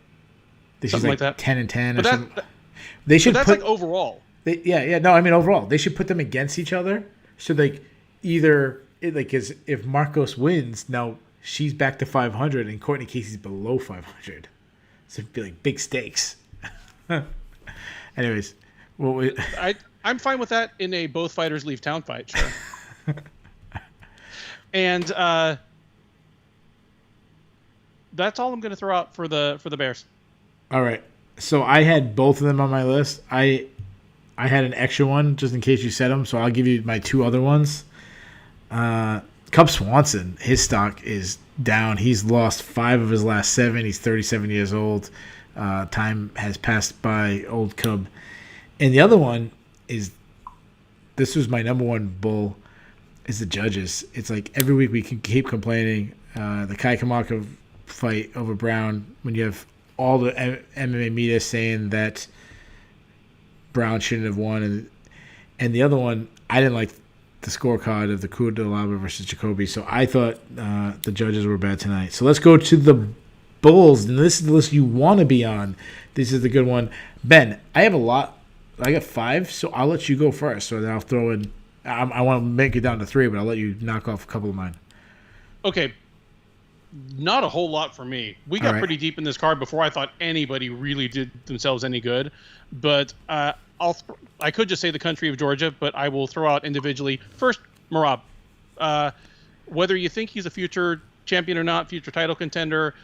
Something like that. 10-10 or something. They should that's put, like overall. No, I mean overall. They should put them against each other. So like either if Marcos wins, now she's back to 500 and Courtney Casey's below 500. So it'd be like big stakes. Anyways, I'm fine with that in a both fighters leave town fight, sure. And that's all I'm going to throw out for the Bears. All right. So I had both of them on my list. I had an extra one just in case you said them, so I'll give you my 2 other ones. Cub Swanson, his stock is down. He's lost 5 of his last 7. He's 37 years old. Time has passed by old Cub. And the other one is, this was my number 1 bull, is the judges. It's like every week we can keep complaining. The Kai Kamaka fight over Brown, when you have all the MMA media saying that Brown shouldn't have won. And the other one, I didn't like the scorecard of the Cutelaba versus Jacoby. So I thought the judges were bad tonight. So let's go to the Bulls. And this is the list you want to be on. This is the good one. Ben, I have a lot. I got 5, so I'll let you go first. So then I'll throw in. I want to make it down to 3, but I'll let you knock off a couple of mine. Okay. Not a whole lot for me. We got pretty deep in this card before I thought anybody really did themselves any good. But I could just say the country of Georgia, but I will throw out individually. First, Merab. Whether you think he's a future champion or not, future title contender,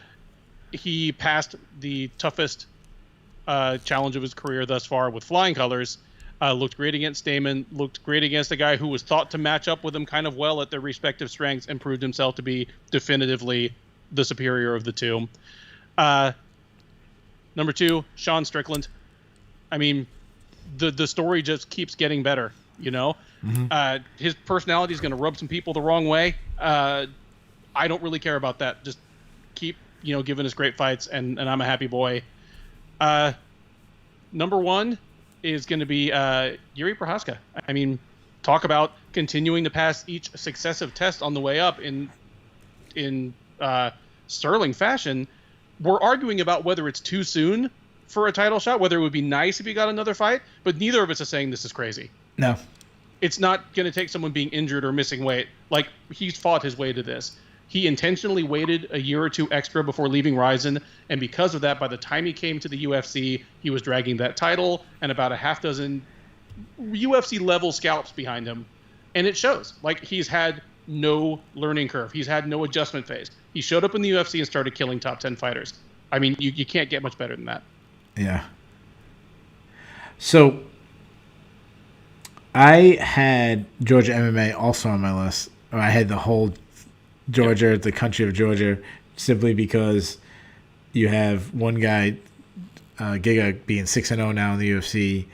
he passed the toughest challenge of his career thus far with flying colors. Looked great against Stamann, looked great against a guy who was thought to match up with him kind of well at their respective strengths, and proved himself to be definitively the superior of the 2. Number 2, Sean Strickland. I mean, the story just keeps getting better, you know? Mm-hmm. His personality is going to rub some people the wrong way. I don't really care about that. Just keep, giving us great fights, and I'm a happy boy. Number 1 is going to be Yuri Prochazka. I mean, talk about continuing to pass each successive test on the way up in sterling fashion. We're arguing about whether it's too soon for a title shot, whether it would be nice if he got another fight, but neither of us is saying this is crazy. No. It's not going to take someone being injured or missing weight. Like, he's fought his way to this. He intentionally waited a year or 2 extra before leaving Ryzen, and because of that, by the time he came to the UFC, he was dragging that title and about a half dozen UFC-level scalps behind him. And it shows. Like, he's had no learning curve. He's had no adjustment phase. He showed up in the UFC and started killing top 10 fighters. I mean, you can't get much better than that. Yeah. So I had Georgia MMA also on my list. Or I had the whole Georgia, the country of Georgia, simply because you have one guy, Giga, being 6-0 now in the UFC.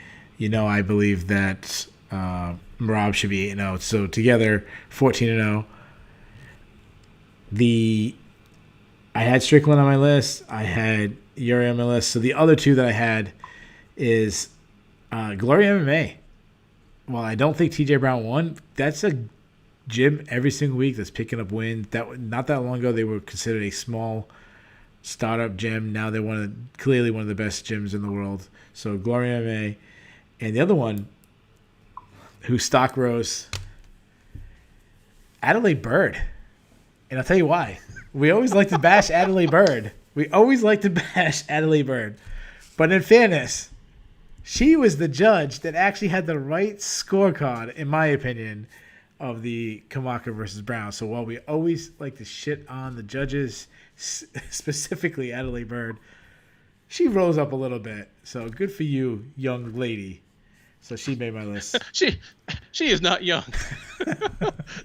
I believe that Merab should be 8-0. So together, 14-0. I had Strickland on my list. I had Yuri on my list. So the other two that I had is Glory MMA. Well, I don't think TJ Brown won. That's a gym every single week that's picking up wins. Not that long ago, they were considered a small startup gym. Now they're clearly one of the best gyms in the world. So Glory MMA. And the other one, whose stock rose, Adelaide Bird. And I'll tell you why. We always like to bash Adelaide Bird. But in fairness, she was the judge that actually had the right scorecard, in my opinion, of the Kamaka versus Brown. So while we always like to shit on the judges, specifically Adelaide Bird, she rose up a little bit. So good for you, young lady. So she made my list. She is not young.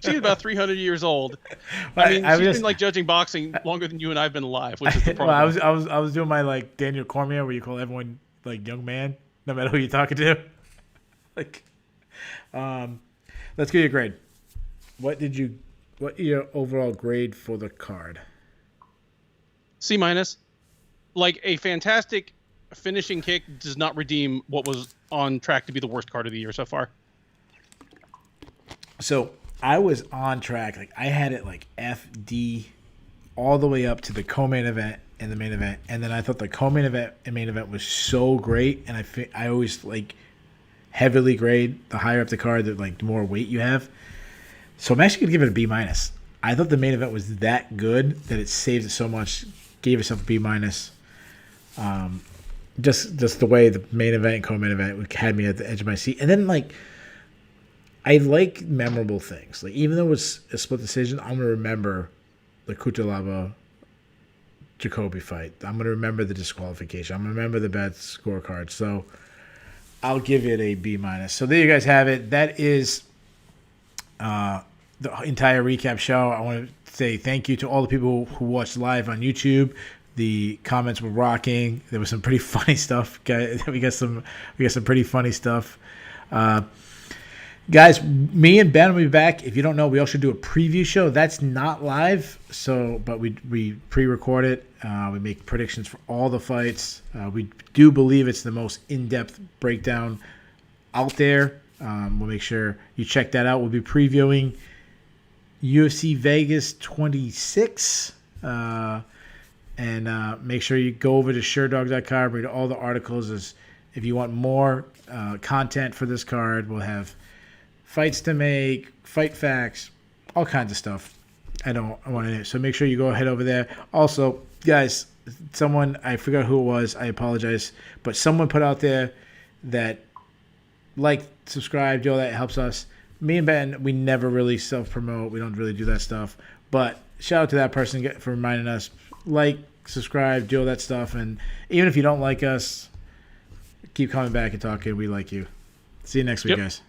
She's about 300 years old. She's been like judging boxing longer than you and I've been alive, which is the problem. Well, I was doing my like Daniel Cormier, where you call everyone like young man, no matter who you're talking to. Let's get your grade. What your overall grade for the card? C-. Like a fantastic finishing kick does not redeem what was on track to be the worst card of the year so far. So I was on track. Like I had it like FD all the way up to the co-main event and the main event, and then I thought the co-main event and main event was so great, and I always like heavily grade the higher up the card, the more weight you have. So I'm actually gonna give it a B-. I thought the main event was that good that it saved it so much. Gave itself a B-. Just the way the main event and co-main event had me at the edge of my seat. And then, I like memorable things. Like, even though it was a split decision, I'm going to remember the Cutelaba Jacoby fight. I'm going to remember the disqualification. I'm going to remember the bad scorecard. So I'll give it a B-. So there you guys have it. That is the entire recap show. I want to say thank you to all the people who watched live on YouTube. The comments were rocking. There was some pretty funny stuff. We got some pretty funny stuff. Guys, me and Ben will be back. If you don't know, we also do a preview show. That's not live, but we pre-record it. We make predictions for all the fights. We do believe it's the most in-depth breakdown out there. We'll make sure you check that out. We'll be previewing UFC Vegas 26. And make sure you go over to SureDog.com, read all the articles. If you want more content for this card, we'll have fights to make, fight facts, all kinds of stuff. I want to. So make sure you go head over there. Also, guys, I forgot who it was. I apologize, but someone put out there that subscribe, do all that. It helps us. Me and Ben, we never really self-promote. We don't really do that stuff. But shout out to that person for reminding us. Subscribe, do all that stuff. And even if you don't like us, keep coming back and talking. We like you. See you next week, guys.